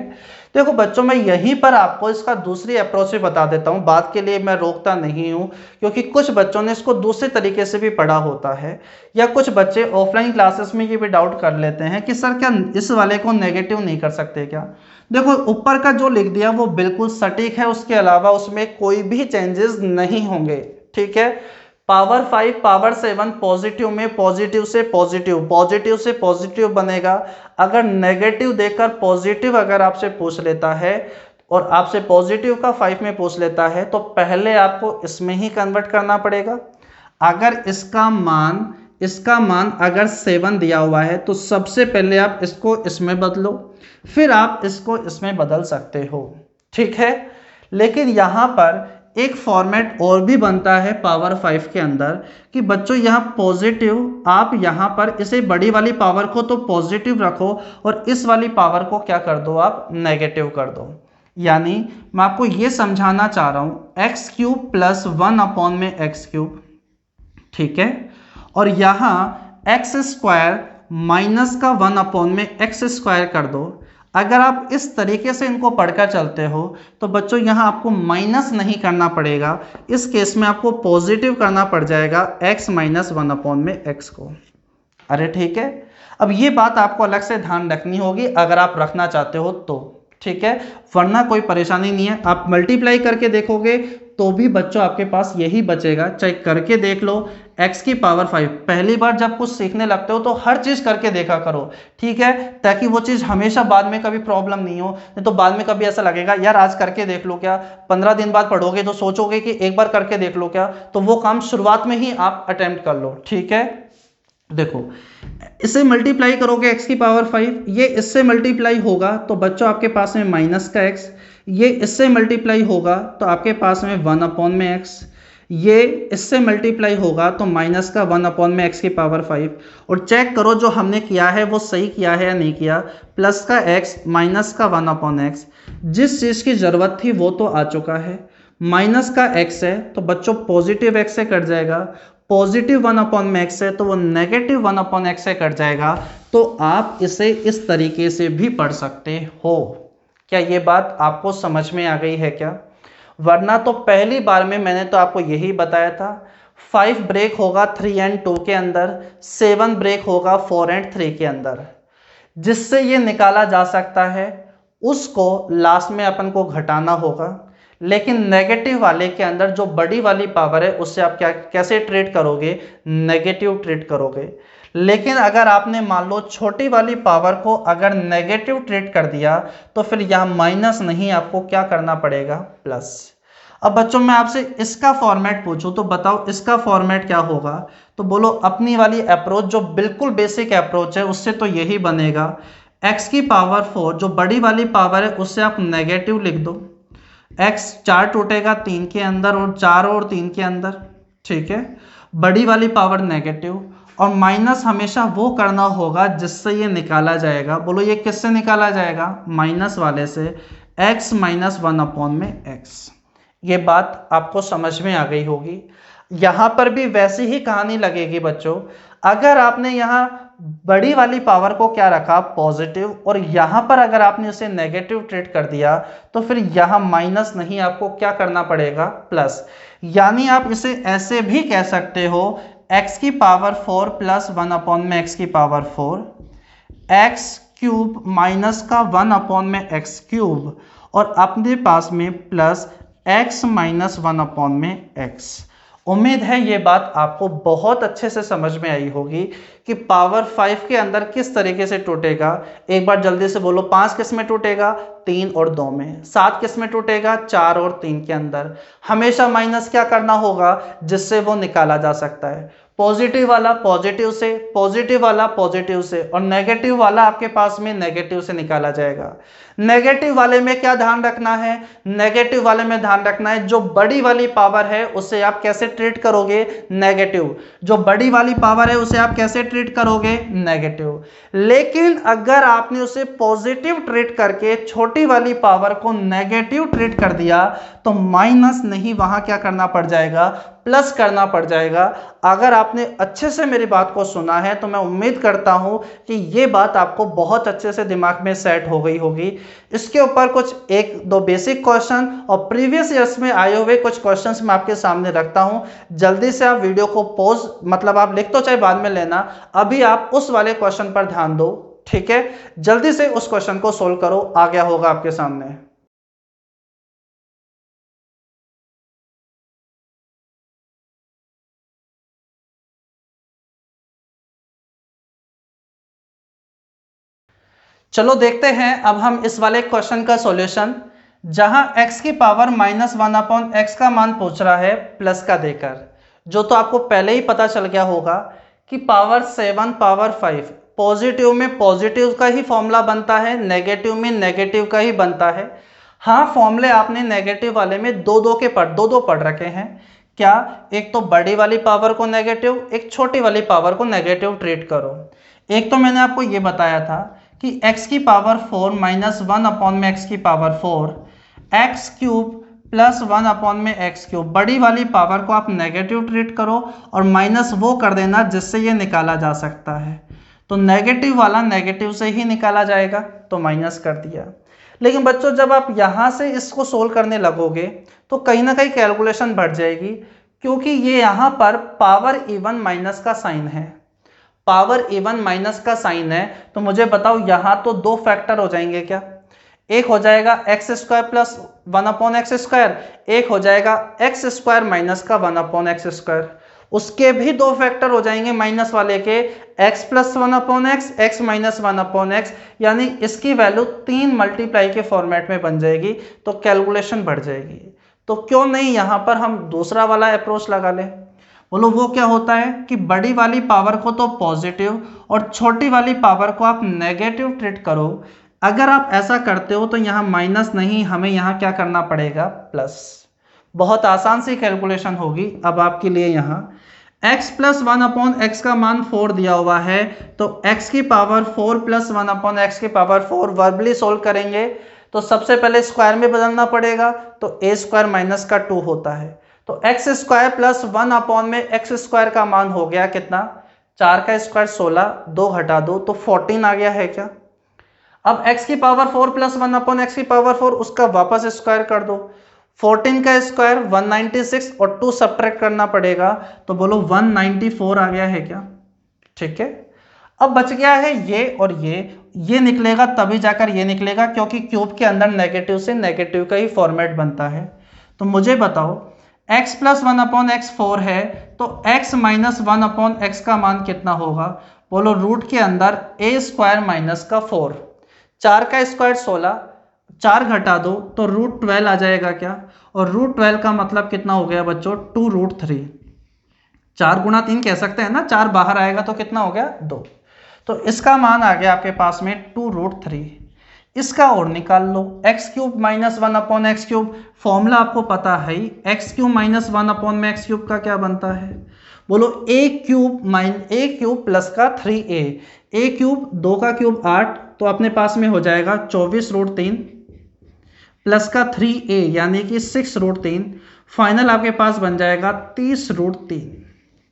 देखो बच्चों मैं यहीं पर आपको इसका दूसरी अप्रोच भी बता देता हूँ, बात के लिए मैं रोकता नहीं हूँ, क्योंकि कुछ बच्चों ने इसको दूसरे तरीके से भी पढ़ा होता है, या कुछ बच्चे ऑफलाइन क्लासेस में ये भी डाउट कर लेते हैं कि सर क्या इस वाले को नेगेटिव नहीं कर सकते क्या। देखो ऊपर का जो लिख दिया वो बिल्कुल सटीक है, उसके अलावा उसमें कोई भी चेंजेस नहीं होंगे, ठीक है। पावर 5 पावर 7 पॉजिटिव में पॉजिटिव से पॉजिटिव, पॉजिटिव से पॉजिटिव बनेगा। अगर नेगेटिव देकर पॉजिटिव अगर आपसे पूछ लेता है और आपसे पॉजिटिव का 5 में पूछ लेता है तो पहले आपको इसमें ही कन्वर्ट करना पड़ेगा। अगर इसका मान अगर 7 दिया हुआ है तो सबसे पहले आप इसको इसमें बदलो, फिर आप इसको इसमें बदल सकते हो, ठीक है। लेकिन यहाँ पर एक फॉर्मेट और भी बनता है पावर 5 के अंदर कि बच्चों यहाँ पॉजिटिव, आप यहाँ पर इसे बड़ी वाली पावर को तो पॉजिटिव रखो और इस वाली पावर को क्या कर दो, आप नेगेटिव कर दो। यानी मैं आपको ये समझाना चाह रहा हूँ x cube plus 1/x cube, ठीक है, और यहाँ x स्क्वायर माइनस का 1/x स्क्वायर कर दो। अगर आप इस तरीके से इनको पढ़कर चलते हो तो बच्चों यहाँ आपको माइनस नहीं करना पड़ेगा, इस केस में आपको पॉजिटिव करना पड़ जाएगा x माइनस 1/x को, अरे ठीक है। अब ये बात आपको अलग से ध्यान रखनी होगी अगर आप रखना चाहते हो तो, ठीक है, वरना कोई परेशानी नहीं है। आप मल्टीप्लाई करके देखोगे तो भी बच्चों आपके पास यही बचेगा, चाहे करके देख लो x की पावर 5। पहली बार जब कुछ सीखने लगते हो तो हर चीज़ करके देखा करो, ठीक है, ताकि वो चीज़ हमेशा बाद में कभी प्रॉब्लम नहीं हो। नहीं तो बाद में कभी ऐसा लगेगा यार आज करके देख लो क्या, 15 दिन बाद पढ़ोगे तो सोचोगे कि एक बार करके देख लो क्या, तो वो काम शुरुआत में ही आप अटेम्प्ट कर लो, ठीक है। देखो इसे मल्टीप्लाई करोगे x की पावर 5, ये इससे मल्टीप्लाई होगा तो बच्चों आपके पास में माइनस का x, ये इससे मल्टीप्लाई होगा तो आपके पास में 1/x, ये इससे मल्टीप्लाई होगा तो माइनस का 1/x की पावर 5। और चेक करो जो हमने किया है वो सही किया है या नहीं किया, प्लस का x माइनस का 1/x, जिस चीज़ की ज़रूरत थी वो तो आ चुका है। माइनस का x है तो बच्चों पॉजिटिव x से कट जाएगा, पॉजिटिव 1/x है तो वो नेगेटिव 1/x से कट जाएगा। तो आप इसे इस तरीके से भी पढ़ सकते हो। क्या ये बात आपको समझ में आ गई है क्या? वरना तो पहली बार में मैंने तो आपको यही बताया था, 5 ब्रेक होगा 3 एंड 2 के अंदर, 7 ब्रेक होगा 4 एंड 3 के अंदर। जिससे ये निकाला जा सकता है उसको लास्ट में अपन को घटाना होगा। लेकिन नेगेटिव वाले के अंदर जो बड़ी वाली पावर है उससे आप क्या कैसे ट्रीट करोगे? नेगेटिव ट्रीट करोगे। लेकिन अगर आपने मान लो छोटी वाली पावर को अगर नेगेटिव ट्रीट कर दिया तो फिर यहाँ माइनस नहीं, आपको क्या करना पड़ेगा? प्लस। अब बच्चों मैं आपसे इसका फॉर्मेट पूछूं तो बताओ इसका फॉर्मेट क्या होगा? तो बोलो अपनी वाली अप्रोच जो बिल्कुल बेसिक अप्रोच है उससे तो यही बनेगा, x की पावर 4 जो बड़ी वाली पावर है उससे आप नेगेटिव लिख दो। x 4 टूटेगा 3 के अंदर और 4 और 3 के अंदर, ठीक है। बड़ी वाली पावर नेगेटिव और माइनस हमेशा वो करना होगा जिससे ये निकाला जाएगा। बोलो ये किससे निकाला जाएगा? माइनस वाले से, x माइनस 1/x। ये बात आपको समझ में आ गई होगी। यहां पर भी वैसी ही कहानी लगेगी बच्चों। अगर आपने यहां बड़ी वाली पावर को क्या रखा? पॉजिटिव, और यहां पर अगर आपने उसे नेगेटिव ट्रीट कर दिया तो फिर यहां माइनस नहीं, आपको क्या करना पड़ेगा? प्लस। यानी आप इसे ऐसे भी कह सकते हो, x की पावर 4 प्लस 1/x की पावर 4, x क्यूब माइनस का 1/x क्यूब और अपने पास में प्लस x माइनस 1/x। उम्मीद है ये बात आपको बहुत अच्छे से समझ में आई होगी कि पावर 5 के अंदर किस तरीके से टूटेगा। एक बार जल्दी से बोलो, 5 किस में टूटेगा? 3 और 2 में। 7 किस में टूटेगा? 4 और 3 के अंदर। हमेशा माइनस क्या करना होगा? जिससे वो निकाला जा सकता है। पॉजिटिव वाला पॉजिटिव से, पॉजिटिव वाला पॉजिटिव से, और नेगेटिव वाला आपके पास में नेगेटिव से निकाला जाएगा। नेगेटिव वाले में क्या ध्यान रखना है? नेगेटिव वाले में ध्यान रखना है जो बड़ी वाली पावर है उसे आप कैसे ट्रीट करोगे? नेगेटिव। जो बड़ी वाली पावर है उसे आप कैसे ट्रीट करोगे? नेगेटिव। लेकिन अगर आपने उसे पॉजिटिव ट्रीट करके छोटी वाली पावर को नेगेटिव ट्रीट कर दिया तो माइनस नहीं, वहां क्या करना पड़ जाएगा? प्लस करना पड़ जाएगा। अगर आपने अच्छे से मेरी बात को सुना है तो मैं उम्मीद करता हूं कि ये बात आपको बहुत अच्छे से दिमाग में सेट हो गई होगी। इसके ऊपर कुछ एक दो बेसिक क्वेश्चन और प्रीवियस ईयर्स में आए हुए कुछ क्वेश्चंस मैं आपके सामने रखता हूं। जल्दी से आप वीडियो को पॉज, मतलब आप लिख तो चाहे बाद में लेना, अभी आप उस वाले क्वेश्चन पर ध्यान दो, ठीक है। जल्दी से उस क्वेश्चन को सोल्व करो, आ गया होगा आपके सामने। चलो देखते हैं अब हम इस वाले क्वेश्चन का सॉल्यूशन, जहां x की पावर माइनस 1/x का मान पूछ रहा है प्लस का देकर। जो तो आपको पहले ही पता चल गया होगा कि पावर 7 पावर 5, पॉजिटिव में पॉजिटिव का ही फॉर्मूला बनता है, नेगेटिव में नेगेटिव का ही बनता है। हाँ, फॉर्मूले आपने नेगेटिव वाले में दो दो पढ़ रखे हैं। क्या? एक तो बड़ी वाली पावर को नेगेटिव, एक छोटी वाली पावर को नेगेटिव ट्रीट करो। एक तो मैंने आपको ये बताया था कि x की पावर 4 माइनस 1/x की power 4, x cube plus 1/x cube, बड़ी वाली पावर को आप नेगेटिव ट्रीट करो और माइनस वो कर देना जिससे ये निकाला जा सकता है। तो नेगेटिव वाला नेगेटिव से ही निकाला जाएगा, तो माइनस कर दिया। लेकिन बच्चों जब आप यहाँ से इसको सोल्व करने लगोगे तो कहीं ना कहीं कैलकुलेशन बढ़ जाएगी, क्योंकि ये यहाँ पर पावर इवन माइनस का साइन है। पावर इवन माइनस का साइन है तो मुझे बताओ यहाँ तो दो फैक्टर हो जाएंगे क्या? एक हो जाएगा x square plus 1/x square, एक हो जाएगा एक्स स्क्वायर माइनस का 1/x स्क्वायर। उसके भी दो फैक्टर हो जाएंगे माइनस वाले के, x plus 1/x, x minus 1/x, यानी इसकी वैल्यू 3 मल्टीप्लाई के फॉर्मेट में बन जाएगी, तो कैलकुलेशन बढ़ जाएगी। तो क्यों नहीं यहाँ पर हम दूसरा वाला अप्रोच लगा लें? बोलो वो क्या होता है कि बड़ी वाली पावर को तो पॉजिटिव और छोटी वाली पावर को आप नेगेटिव ट्रीट करो। अगर आप ऐसा करते हो तो यहाँ माइनस नहीं, हमें यहाँ क्या करना पड़ेगा? प्लस। बहुत आसान सी कैलकुलेशन होगी अब आपके लिए। यहाँ x प्लस 1/x का मान 4 दिया हुआ है, तो x की पावर 4 प्लस 1/x की पावर 4 वर्बली सोल्व करेंगे तो सबसे पहले स्क्वायर में बदलना पड़ेगा, तो a स्क्वायर माइनस का 2 होता है। तो एक्स स्क्वायर प्लस 1 अपॉन में एक्स स्क्वायर का मान हो गया कितना, 4 का स्क्वायर 16, 2 घटा दो तो 14 आ गया है क्या। अब x की पावर 4 प्लस 1 अपॉन एक्स की पावर 4, उसका वापस स्क्वायर कर दो। 14 का स्क्वायर 196 और 2 सब्ट्रैक्ट करना पड़ेगा, तो बोलो 194 आ गया है क्या। ठीक है, अब बच गया है ये और ये निकलेगा तभी जाकर ये निकलेगा, क्योंकि क्यूब के अंदर नेगेटिव से नेगेटिव का ही फॉर्मेट बनता है। तो मुझे बताओ x प्लस 1 अपॉन एक्स 4 है, तो x माइनस 1 अपॉन एक्स का मान कितना होगा। बोलो रूट के अंदर a स्क्वायर माइनस का 4, 4 का स्क्वायर 16, 4 घटा दो तो रूट 12 आ जाएगा क्या। और रूट 12 का मतलब कितना हो गया बच्चों, 2 रूट 3। 4 गुणा 3 कह सकते हैं ना, 4 बाहर आएगा तो कितना हो गया 2। तो इसका मान आ गया आपके पास में 2 रूट 3। इसका और निकाल लो, x cube minus 1 upon x cube, formula आपको पता है ही, एक्स क्यूब माइनस 1 अपॉन में एक्स क्यूब का क्या बनता है। बोलो ए क्यूब प्लस का 3a, ए क्यूब 2 का क्यूब 8, तो अपने पास में हो जाएगा 24 रूट 3 प्लस का 3a यानी कि 6 रूट 3, फाइनल आपके पास बन जाएगा 30 रूट 3।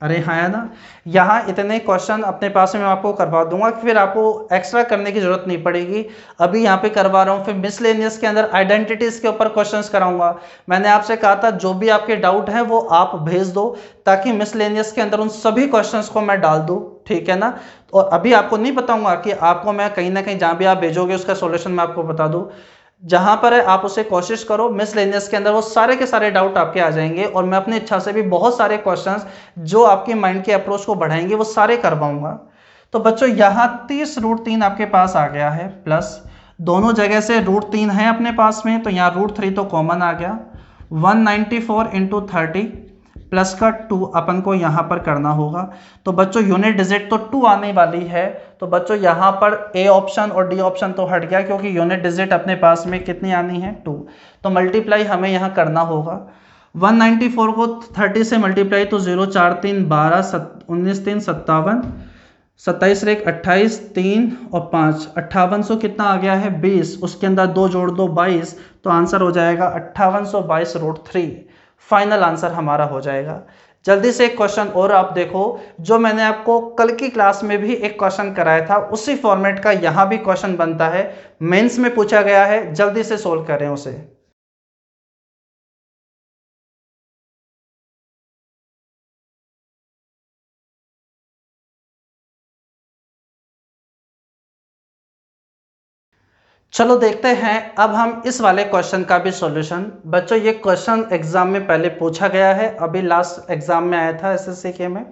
अरे हाँ है ना, यहाँ इतने क्वेश्चन अपने पास में मैं आपको करवा दूंगा, फिर आपको एक्स्ट्रा करने की जरूरत नहीं पड़ेगी। अभी यहाँ पे करवा रहा हूँ, फिर मिसलेनियस के अंदर आइडेंटिटीज के ऊपर क्वेश्चंस कराऊंगा। मैंने आपसे कहा था जो भी आपके डाउट हैं वो आप भेज दो, ताकि मिसलेनियस के अंदर उन सभी क्वेश्चंस को मैं डाल दूँ, ठीक है ना। और अभी आपको नहीं बताऊंगा कि आपको मैं कहीं ना कहीं जहाँ भी आप भेजोगे उसका सोल्यूशन मैं आपको बता दूँ। जहां पर है आप उसे कोशिश करो, मिसलेनियस के अंदर वो सारे के सारे डाउट आपके आ जाएंगे, और मैं अपनी इच्छा से भी बहुत सारे क्वेश्चंस जो आपके माइंड के अप्रोच को बढ़ाएंगे वो सारे करवाऊंगा। तो बच्चों यहाँ 30 रूट 3 आपके पास आ गया है, प्लस दोनों जगह से रूट 3 है अपने पास में, तो यहाँ रूट 3 तो कॉमन आ गया। 194 इंटू 30 प्लस का 2 अपन को यहाँ पर करना होगा। तो बच्चों यूनिट डिजिट तो 2 आने वाली है, तो बच्चों यहाँ पर ए ऑप्शन और डी ऑप्शन तो हट गया, क्योंकि यूनिट डिजिट अपने पास में कितनी आनी है 2, तो मल्टीप्लाई हमें यहाँ करना होगा। 194 को 30 से मल्टीप्लाई तो 0 4 3 12 19 3 57, 27 1 28 3 और 5 5800 कितना आ गया है 20, उसके अंदर 2 जोड़ दो 22, तो आंसर हो जाएगा 5822 रूट 3। फाइनल आंसर हमारा हो जाएगा। जल्दी से एक क्वेश्चन और आप देखो, जो मैंने आपको कल की क्लास में भी एक क्वेश्चन कराया था, उसी फॉर्मेट का यहाँ भी क्वेश्चन बनता है, मेंस में पूछा गया है, जल्दी से सोल्व करें उसे। चलो देखते हैं अब हम इस वाले क्वेश्चन का भी सॉल्यूशन। बच्चों ये क्वेश्चन एग्जाम में पहले पूछा गया है, अभी लास्ट एग्जाम में आया था एसएससी के में,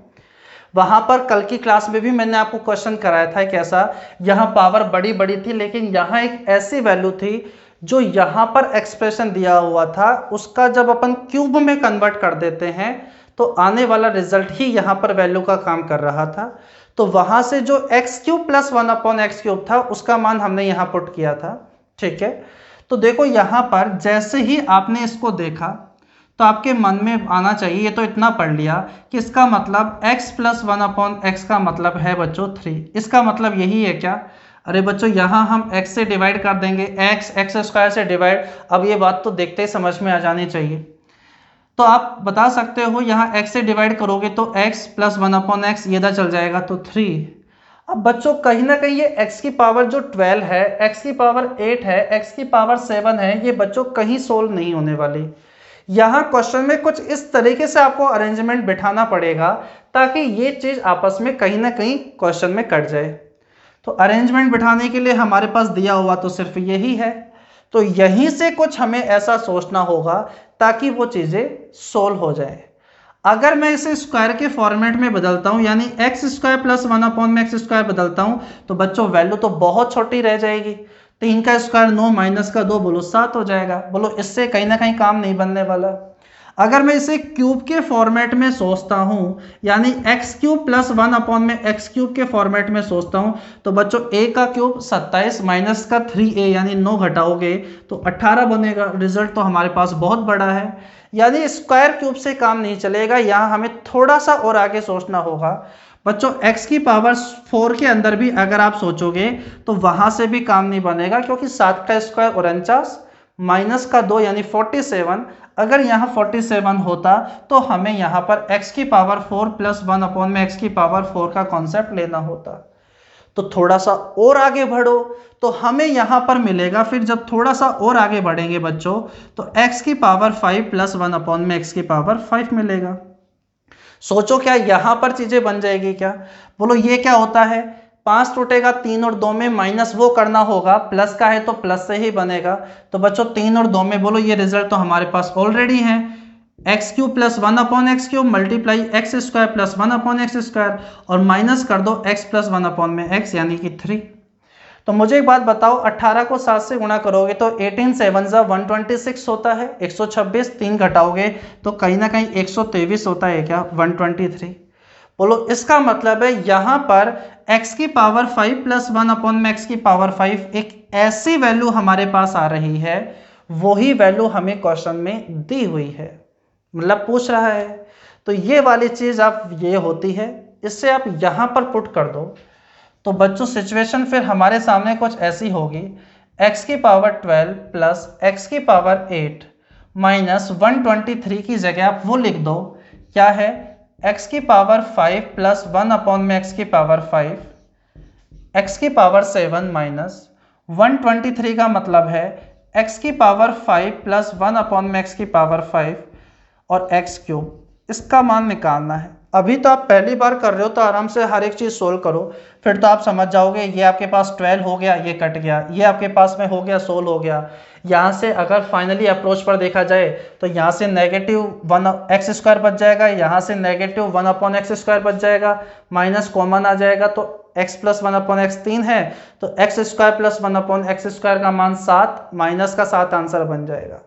वहां पर कल की क्लास में भी मैंने आपको क्वेश्चन कराया था कैसा, यहाँ पावर बड़ी बड़ी थी, लेकिन यहाँ एक ऐसी वैल्यू थी जो यहाँ पर एक्सप्रेशन दिया हुआ था, उसका जब अपन क्यूब में कन्वर्ट कर देते हैं तो आने वाला रिजल्ट ही यहाँ पर वैल्यू का काम कर रहा था। तो वहां से जो x cube plus 1 upon x cube था उसका मान हमने यहाँ पुट किया था, ठीक है। तो देखो यहाँ पर जैसे ही आपने इसको देखा तो आपके मन में आना चाहिए, ये तो इतना पढ़ लिया कि इसका मतलब x प्लस 1 अपॉन एक्स का मतलब है बच्चों 3, इसका मतलब यही है क्या। अरे बच्चों यहाँ हम x से डिवाइड कर देंगे, x स्क्वायर से डिवाइड, अब ये बात तो देखते ही समझ में आ जानी चाहिए। तो आप बता सकते हो यहाँ x से डिवाइड करोगे तो x प्लस 1 अपॉन एक्स ये इधर चल जाएगा तो 3। अब बच्चों कहीं ना कहीं ये x की पावर जो 12 है, x की पावर 8 है, x की पावर 7 है, ये बच्चों कहीं सोल्व नहीं होने वाली। यहाँ क्वेश्चन में कुछ इस तरीके से आपको अरेंजमेंट बिठाना पड़ेगा ताकि ये चीज आपस में कहीं ना कहीं क्वेश्चन में कट जाए। तो अरेंजमेंट बिठाने के लिए हमारे पास दिया हुआ तो सिर्फ यही है, तो यहीं से कुछ हमें ऐसा सोचना होगा ताकि वो चीजें सोल्व हो जाए। अगर मैं इसे स्क्वायर के फॉर्मेट में बदलता हूं, यानी एक्स स्क्वायर प्लस 1 अपॉन में एक्स स्क्वायर बदलता हूं, तो बच्चों वैल्यू तो बहुत छोटी रह जाएगी। 3 का स्क्वायर 9 माइनस का 2 बोलो 7 हो जाएगा। बोलो इससे कहीं ना कहीं काम नहीं बनने वाला। अगर मैं इसे क्यूब के फॉर्मेट में सोचता हूं, यानी एक्स क्यूब प्लस 1 अपॉन में एक्स क्यूब के फॉर्मेट में सोचता हूं, तो बच्चों a का क्यूब 27 माइनस का 3a यानी 9 घटाओगे तो 18 बनेगा। रिजल्ट तो हमारे पास बहुत बड़ा है, यानी स्क्वायर क्यूब से काम नहीं चलेगा, यहाँ हमें थोड़ा सा और आगे सोचना होगा। बच्चों x की पावर 4 के अंदर भी अगर आप सोचोगे तो वहां से भी काम नहीं बनेगा, क्योंकि 7 का स्क्वायर 49 माइनस का 2 यानी 47, अगर यहाँ 47 होता तो हमें यहाँ पर x की पावर 4 प्लस 1 अपॉन में x की पावर 4 का कॉन्सेप्ट लेना होता। तो थोड़ा सा और आगे बढ़ो तो हमें यहाँ पर मिलेगा, फिर जब थोड़ा सा और आगे बढ़ेंगे बच्चों तो x की पावर 5 प्लस 1 अपॉन में x की पावर 5 मिलेगा। सोचो क्या यहाँ पर चीजें बन जाएगी क्या? बोलो ये क्या होता है, 5 टूटेगा 3 और 2 में, माइनस वो करना होगा, प्लस का है तो प्लस से ही बनेगा। तो बच्चों 3 और 2 में, बोलो ये रिजल्ट तो हमारे पास ऑलरेडी है, x cube plus 1 upon x cube multiply x square plus 1 upon x square और माइनस कर दो x प्लस 1 अपॉन में x यानी कि 3। तो मुझे एक बात बताओ, 18 को 7 से गुणा करोगे तो 18 7 जा 126 होता है, 126, 3 घटाओगे तो कहीं ना कहीं 123 होता है क्या, 123। बोलो इसका मतलब है यहाँ पर x की पावर 5 प्लस 1 अपॉन में x की पावर 5 एक ऐसी वैल्यू हमारे पास आ रही है, वही वैल्यू हमें क्वेश्चन में दी हुई है, मतलब पूछ रहा है। तो ये वाली चीज आप ये होती है, इससे आप यहां पर पुट कर दो तो बच्चों सिचुएशन फिर हमारे सामने कुछ ऐसी होगी, x की पावर 12 प्लस x की पावर 8 माइनस 123 की जगह आप वो लिख दो, क्या है, x की पावर 5 प्लस 1 अपॉन में x की पावर 5, x की पावर 7 माइनस 123 का मतलब है x की पावर 5 प्लस 1 अपॉन में x की पावर 5 और x क्यूब, इसका मान निकालना है। अभी तो आप पहली बार कर रहे हो तो आराम से हर एक चीज सोल्व करो, फिर तो आप समझ जाओगे। ये आपके पास 12 हो गया, ये कट गया, ये आपके पास में हो गया, सोल्व हो गया। यहाँ से अगर फाइनली अप्रोच पर देखा जाए तो यहाँ से -1 एक्स स्क्वायर बच जाएगा, यहाँ से -1 अपॉन एक्स स्क्वायर बच जाएगा, माइनस कॉमन आ जाएगा तो x प्लस 1 अपॉन एक्स 3 है तो x square plus 1 upon x square का मान 7, माइनस का 7 आंसर बन जाएगा।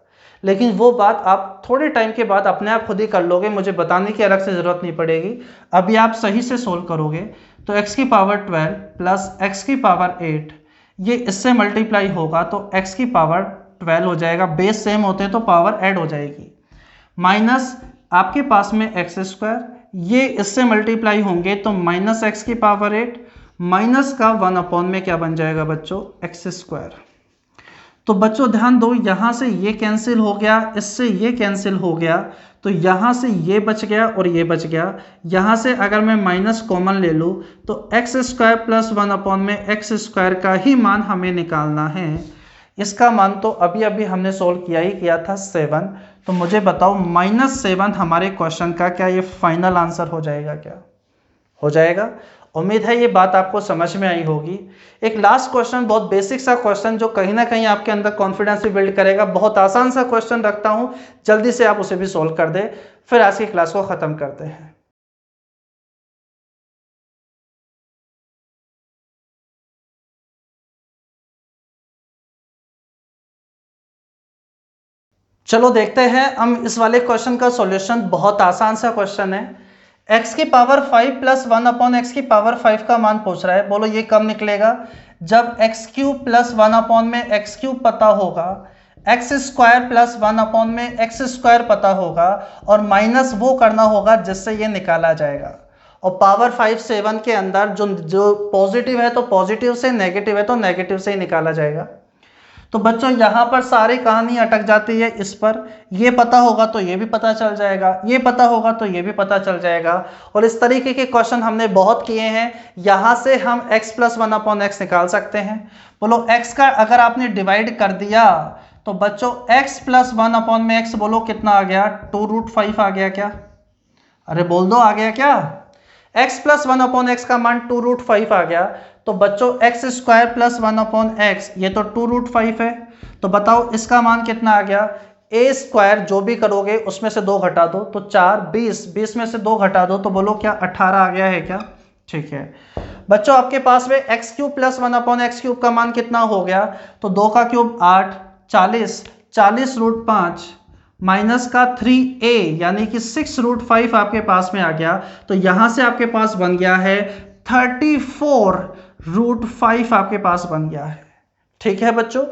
लेकिन वो बात आप थोड़े टाइम के बाद अपने आप खुद ही कर लोगे, मुझे बताने की अलग से ज़रूरत नहीं पड़ेगी। अभी आप सही से सोल्व करोगे तो x की पावर 12 प्लस x की पावर 8 ये इससे मल्टीप्लाई होगा तो x की पावर 12 हो जाएगा, बेस सेम होते हैं तो पावर ऐड हो जाएगी, माइनस आपके पास में एक्स स्क्वायर, ये इससे मल्टीप्लाई होंगे तो माइनस एक्स की पावर 8 माइनस का 1 अपॉन में क्या बन जाएगा बच्चों, एक्स स्क्वायर। तो बच्चों ध्यान दो, यहां से ये कैंसिल हो गया, इससे ये कैंसिल हो गया, तो यहां से ये बच गया और ये बच गया। यहां से अगर मैं माइनस कॉमन ले लूं तो एक्स स्क्वायर प्लस 1 अपॉन में एक्स स्क्वायर का ही मान हमें निकालना है। इसका मान तो अभी अभी हमने सोल्व किया ही किया था 7। तो मुझे बताओ -7 हमारे क्वेश्चन का क्या ये फाइनल आंसर हो जाएगा क्या? हो जाएगा। उम्मीद है ये बात आपको समझ में आई होगी। एक लास्ट क्वेश्चन, बहुत बेसिक सा क्वेश्चन जो कहीं ना कहीं आपके अंदर कॉन्फिडेंस भी बिल्ड करेगा। बहुत आसान सा क्वेश्चन रखता हूं, जल्दी से आप उसे भी सोल्व कर दे, फिर आज की क्लास को खत्म करते हैं। चलो देखते हैं हम इस वाले क्वेश्चन का सॉल्यूशन। बहुत आसान सा क्वेश्चन है। x की पावर 5 प्लस 1 अपॉन एक्स की पावर 5 का मान पूछ रहा है। बोलो ये कब निकलेगा? जब x क्यूब प्लस 1 अपॉन में x क्यूब पता होगा, एक्स स्क्वायर प्लस 1 अपॉन में एक्स स्क्वायर पता होगा और माइनस वो करना होगा जिससे ये निकाला जाएगा। और पावर 5 7 के अंदर जो पॉजिटिव है तो पॉजिटिव से, नेगेटिव है तो नेगेटिव से ही निकाला जाएगा। तो बच्चों यहाँ पर सारी कहानी अटक जाती है इस पर। ये पता होगा तो ये भी पता चल जाएगा, ये पता होगा तो ये भी पता चल जाएगा। और इस तरीके के क्वेश्चन हमने बहुत किए हैं। यहाँ से हम x प्लस 1 अपॉन एक्स निकाल सकते हैं। बोलो x का अगर आपने डिवाइड कर दिया तो बच्चों x प्लस 1 अपॉन में x बोलो कितना आ गया? 2√5 आ गया क्या? अरे बोल दो, आ गया क्या? x प्लस 1 अपॉन एक्स का मान 2√5 आ गया। तो बच्चों x square plus 1 upon x ये तो 2√5 है। तो बताओ इसका मान कितना आ गया? ए स्क्वायर जो भी करोगे उसमें से 2 घटा दो तो 4, 20 में से 2 घटा दो तो बोलो क्या 18 आ गया है क्या? ठीक है बच्चों, आपके पास में x cube plus 1 upon x cube का मान कितना हो गया? तो 2 का क्यूब 8, 40√5 माइनस का 3a यानी कि 6√5 आपके पास में आ गया। तो यहां से आपके पास बन गया है 34√5 आपके पास बन गया है। ठीक है बच्चों,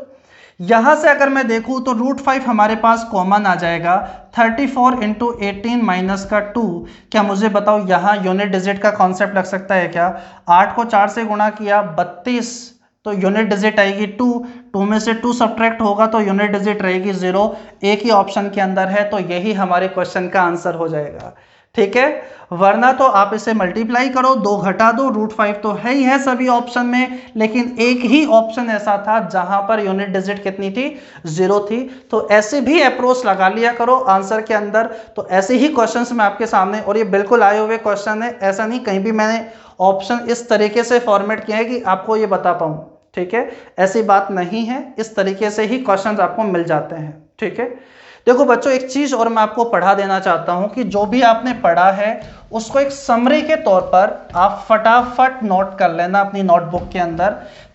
यहां से अगर मैं देखूं तो √5 हमारे पास कॉमन आ जाएगा। 34 × 18 माइनस का 2, क्या मुझे बताओ यहां यूनिट डिजिट का कॉन्सेप्ट लग सकता है क्या? 8 को 4 से गुणा किया 32 तो यूनिट डिजिट आएगी 2, 2 में से 2 सब्ट्रैक्ट होगा तो यूनिट डिजिट रहेगी 0, एक ही ऑप्शन के अंदर है, तो यही हमारे क्वेश्चन का आंसर हो जाएगा। ठीक है, वरना तो आप इसे मल्टीप्लाई करो, 2 घटा दो, √5 तो है ही है सभी ऑप्शन में, लेकिन एक ही ऑप्शन ऐसा था जहां पर यूनिट डिजिट कितनी थी, 0 थी। तो ऐसे भी अप्रोच लगा लिया करो आंसर के अंदर। तो ऐसे ही क्वेश्चंस में आपके सामने, और ये बिल्कुल आए हुए क्वेश्चन है, ऐसा नहीं कहीं भी मैंने ऑप्शन इस तरीके से फॉर्मेट किया है कि आपको ये बता पाऊं। ठीक है, ऐसी बात नहीं है, इस तरीके से ही क्वेश्चंस आपको मिल जाते हैं। ठीक है, देखो बच्चों, एक चीज और मैं आपको पढ़ा देना चाहता हूं कि जो भी आपने पढ़ा है उसको एक समरी के तौर पर आप फटाफट नोट कर लेना अपनी नोटबुक के अंदर,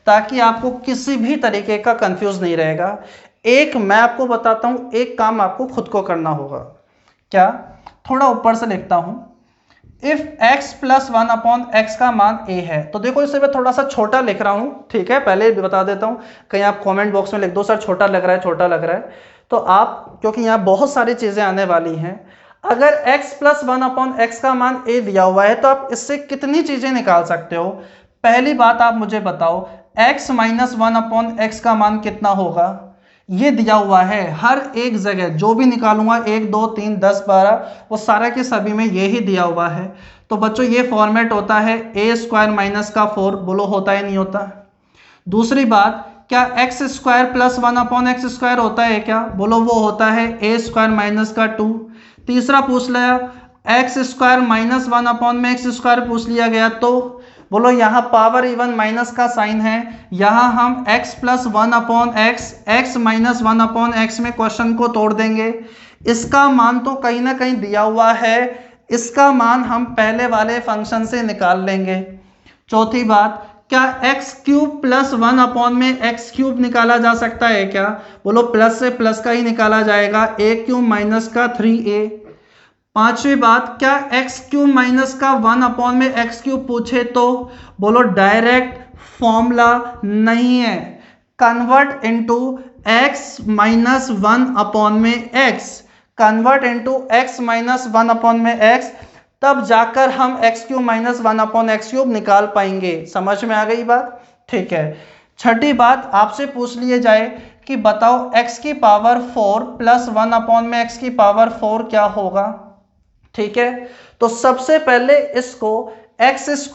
ताकि आपको किसी भी तरीके का कंफ्यूज नहीं रहेगा। एक मैं आपको बताता हूं, एक काम आपको खुद को करना होगा। क्या? थोड़ा ऊपर से लिखता हूं, इफ x + 1/x का मान a है, तो देखो इसे मैं थोड़ा सा छोटा लिख रहा हूं। ठीक है, पहले भी बता देता हूं, कहीं आप कमेंट बॉक्स में लिख दो सर छोटा लग रहा है, छोटा लग रहा है, तो आप, क्योंकि यहाँ बहुत सारी चीजें आने वाली हैं, अगर x + 1/x का मान a दिया हुआ है तो आप इससे कितनी चीजें निकाल सकते हो। पहली बात आप मुझे बताओ, x - 1/x का मान कितना होगा, ये दिया हुआ है हर एक जगह, जो भी निकालूंगा 1 2 3 10 12 वो सारा के सभी में ये ही दिया हुआ है। तो बच्चों ये फॉर्मेट होता है a² - का 4, बोलो होता है नहीं होता। दूसरी बात, क्या x² + 1/x² होता है क्या, बोलो वो होता है a² - का 2। तीसरा पूछ लिया x² - 1/x² पूछ लिया गया, तो बोलो यहाँ पावर इवन माइनस का साइन है, यहाँ हम x + 1/x x - 1/x में क्वेश्चन को तोड़ देंगे। इसका मान तो कहीं ना कहीं दिया हुआ है, इसका मान हम पहले वाले फंक्शन से निकाल लेंगे। चौथी बात, क्या x³ + 1/x³ निकाला जा सकता है क्या, बोलो प्लस से प्लस का ही निकाला जाएगा, a³ - का 3a। पांचवी बात, क्या x³ - का 1/x³ पूछे तो बोलो डायरेक्ट फॉर्मूला नहीं है, convert into x - 1/x, convert into x - 1/x, तब जाकर हम x³ - 1/x³ निकाल पाएंगे। समझ में आ गई बात? ठीक है। छठी बात, आपसे पूछ लिए जाए कि बताओ x⁴ + 1/x⁴ क्या होगा। ठीक है, तो सबसे पहले इसको x² +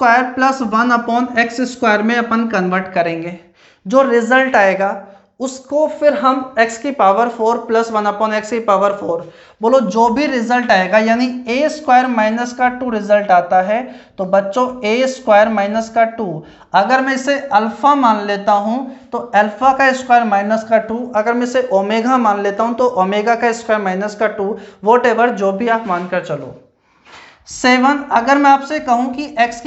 1/x² में अपन कन्वर्ट करेंगे, जो रिजल्ट आएगा उसको फिर हम x⁴ + 1/x⁴, बोलो जो भी रिजल्ट आएगा, यानी a² - का 2 रिजल्ट आता है, तो बच्चों a² - का 2, अगर मैं इसे अल्फा मान लेता हूं तो अल्फा का स्क्वायर - का 2, अगर मैं इसे ओमेगा मान लेता हूं तो ओमेगा का स्क्वायर - का 2, वॉट एवर जो भी आप मानकर चलो। 7, अगर मैं आपसे कहूं कि x⁴ -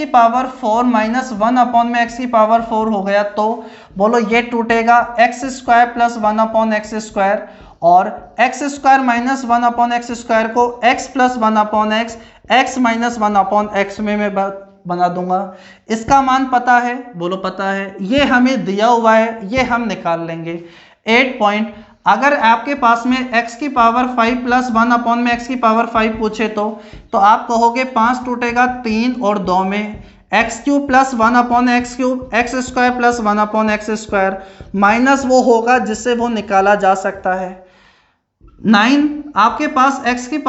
1/x⁴ हो गया, तो बोलो ये टूटेगा x² + 1/x², और x² - 1/x² को x + 1/x x - 1/x में मैं बना दूंगा। इसका मान पता है, बोलो पता है, ये हमें दिया हुआ है, ये हम निकाल लेंगे। 8 पॉइंट, अगर आपके पास में x⁵ + 1/x⁵ पूछे तो आप कहोगे 5 टूटेगा 3 और 2 में, x³ + 1/x³ x² + 1/x² minus वो होगा जिससे वो निकाला जा सकता है। 9, आपके पास x⁵ -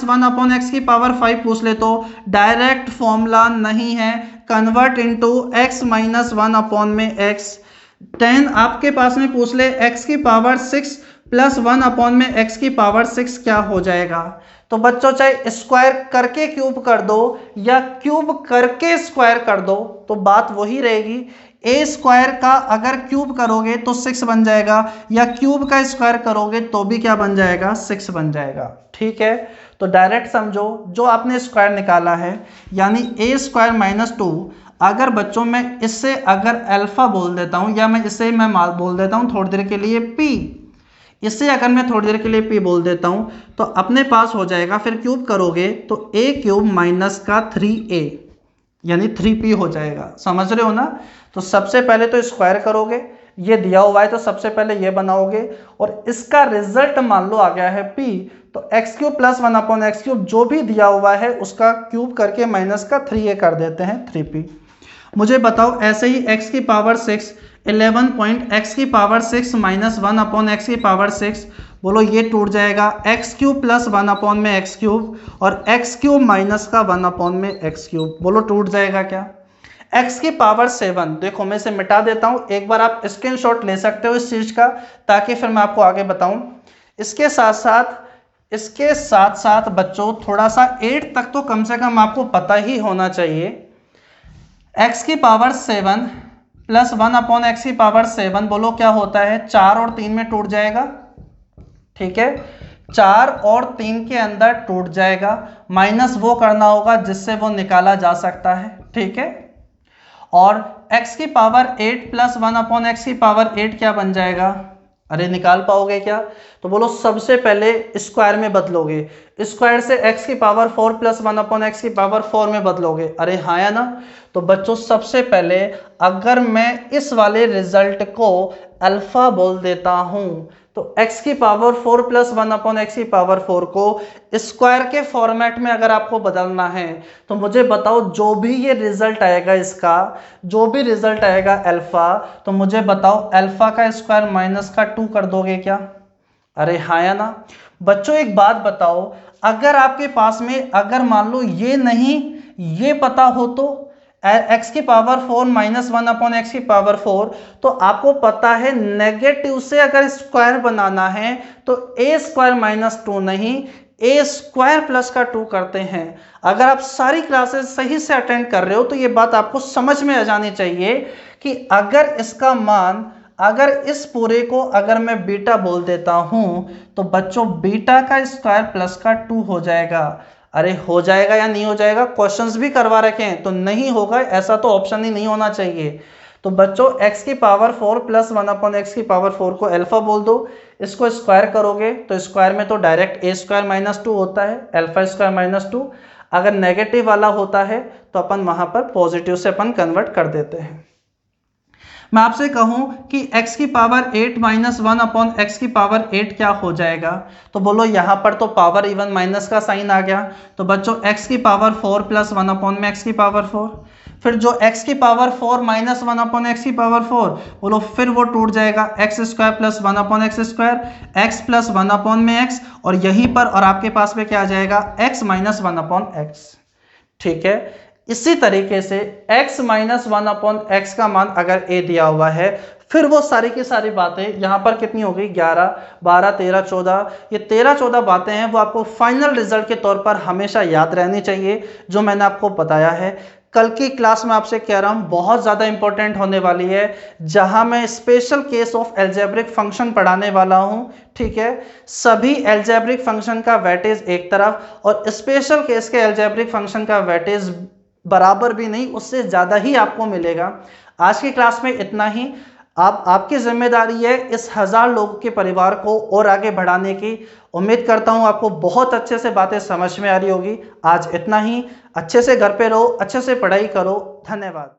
1/x⁵ पूछ ले तो डायरेक्ट फॉर्मूला नहीं है, कन्वर्ट इनटू x - 1/x। 10, आपके पास में पूछ ले x⁶ + 1/x⁶ क्या हो जाएगा, तो बच्चों चाहे स्क्वायर करके क्यूब कर दो या क्यूब करके स्क्वायर कर दो तो बात वही रहेगी। a² का अगर क्यूब करोगे तो 6 बन जाएगा, या क्यूब का स्क्वायर करोगे तो भी क्या बन जाएगा, 6 बन जाएगा। ठीक है, तो डायरेक्ट समझो, जो आपने स्क्वायर निकाला है यानी a² - 2, अगर बच्चों मैं इससे अगर अल्फा बोल देता हूं, या मैं इसे मैं बोल देता हूं थोड़ी देर के लिए p, इससे अगर मैं थोड़ी देर के लिए p बोल देता हूं तो अपने पास हो जाएगा, फिर क्यूब करोगे तो a³ - का 3a यानी 3p हो जाएगा। समझ रहे हो ना? तो सबसे पहले तो स्क्वायर करोगे, ये दिया हुआ है तो सबसे पहले ये बनाओगे, और इसका रिजल्ट मान लो आ गया है p, तो x³ + 1/x³ जो भी दिया हुआ है उसका क्यूब करके माइनस का 3a कर देते हैं 3p। मुझे बताओ ऐसे ही x की पावर 6 11 पॉइंट x की पावर 6 माइनस 1 अपॉन एक्स की पावर 6, बोलो ये टूट जाएगा एक्स क्यूब प्लस 1 अपॉन में एक्स क्यूब और एक्स क्यूब माइनस का 1 अपॉन में एक्स क्यूब, बोलो टूट जाएगा क्या। x की पावर 7, देखो मैं इसे मिटा देता हूं, एक बार आप स्क्रीनशॉट ले सकते हो इस चीज का, ताकि फिर मैं आपको आगे बताऊं। इसके साथ साथ बच्चों थोड़ा सा 8 तक तो कम से कम आपको पता ही होना चाहिए। x की पावर 7 प्लस 1 अपॉन एक्स की पावर 7, बोलो क्या होता है, 4 और 3 में टूट जाएगा, ठीक है, 4 और 3 के अंदर टूट जाएगा, माइनस वो करना होगा जिससे वो निकाला जा सकता है, ठीक है। और x की पावर 8 प्लस 1 अपॉन एक्स की पावर 8 क्या बन जाएगा, अरे निकाल पाओगे क्या, तो बोलो सबसे पहले स्क्वायर में बदलोगे, स्क्वायर से x की पावर 4 प्लस 1 अपॉन एक्स की पावर 4 में बदलोगे, अरे हाँ या ना। तो बच्चों सबसे पहले अगर मैं इस वाले रिजल्ट को अल्फा बोल देता हूं, तो x की पावर 4 प्लस 1 अपॉन एक्स की पावर 4 को स्क्वायर के फॉर्मेट में अगर आपको बदलना है, तो मुझे बताओ जो भी ये रिजल्ट आएगा, इसका जो भी रिजल्ट आएगा अल्फा, तो मुझे बताओ अल्फा का स्क्वायर माइनस का 2 कर दोगे क्या, अरे हाँ या ना। बच्चों एक बात बताओ, अगर आपके पास में अगर मान लो ये नहीं ये पता हो, तो x की पावर 4 माइनस 1 अपॉन एक्स की पावर 4, तो आपको पता है नेगेटिव से अगर स्क्वायर बनाना है तो a स्क्वायर माइनस 2 नहीं, a स्क्वायर प्लस का 2 करते हैं। अगर आप सारी क्लासेस सही से अटेंड कर रहे हो तो ये बात आपको समझ में आ जानी चाहिए कि अगर इसका मान, अगर इस पूरे को अगर मैं बीटा बोल देता हूं, तो बच्चों बीटा का स्क्वायर प्लस का 2 हो जाएगा। अरे हो जाएगा या नहीं हो जाएगा, क्वेश्चंस भी करवा रखे हैं, तो नहीं होगा ऐसा तो ऑप्शन ही नहीं होना चाहिए। तो बच्चों x की पावर 4 प्लस 1 अपॉन एक्स की पावर 4 को अल्फा बोल दो, इसको स्क्वायर करोगे तो स्क्वायर में तो डायरेक्ट a स्क्वायर माइनस 2 होता है, अल्फा स्क्वायर माइनस 2, अगर नेगेटिव वाला होता है तो अपन वहां पर पॉजिटिव से अपन कन्वर्ट कर देते हैं। मैं आपसे कहूं कि x की पावर 8 माइनस 1 अपॉन एक्स की पावर 8 क्या हो जाएगा, तो बोलो यहां पर तो पावर इवन माइनस का साइन आ गया, तो बच्चों x की पावर 4 प्लस 1 अपॉन में एक्स की पावर 4, फिर जो x की पावर 4 माइनस 1 अपॉन एक्स की पावर 4, बोलो फिर वो टूट जाएगा x square plus 1 upon x square, x plus 1 upon में एक्स, और यहीं पर और आपके पास में क्या आ जाएगा x माइनस 1 अपॉन एक्स, ठीक है। इसी तरीके से x माइनस 1 अपॉन एक्स का मान अगर a दिया हुआ है, फिर वो सारी की सारी बातें यहाँ पर कितनी हो गई, 11 12 13 14, ये 13 14 बातें हैं वो आपको फाइनल रिजल्ट के तौर पर हमेशा याद रहनी चाहिए, जो मैंने आपको बताया है। कल की क्लास में आपसे कह रहा हूँ बहुत ज़्यादा इंपॉर्टेंट होने वाली है, जहां मैं special case of algebraic function पढ़ाने वाला हूं, ठीक है। सभी एल्जेब्रिक फंक्शन का वेटेज एक तरफ और स्पेशल केस के एल्जेब्रिक फंक्शन का वेटेज बराबर भी नहीं, उससे ज़्यादा ही आपको मिलेगा। आज की क्लास में इतना ही। आपकी जिम्मेदारी है इस 1000 लोगों के परिवार को और आगे बढ़ाने की। उम्मीद करता हूं आपको बहुत अच्छे से बातें समझ में आ रही होगी। आज इतना ही। अच्छे से घर पे रहो, अच्छे से पढ़ाई करो। धन्यवाद।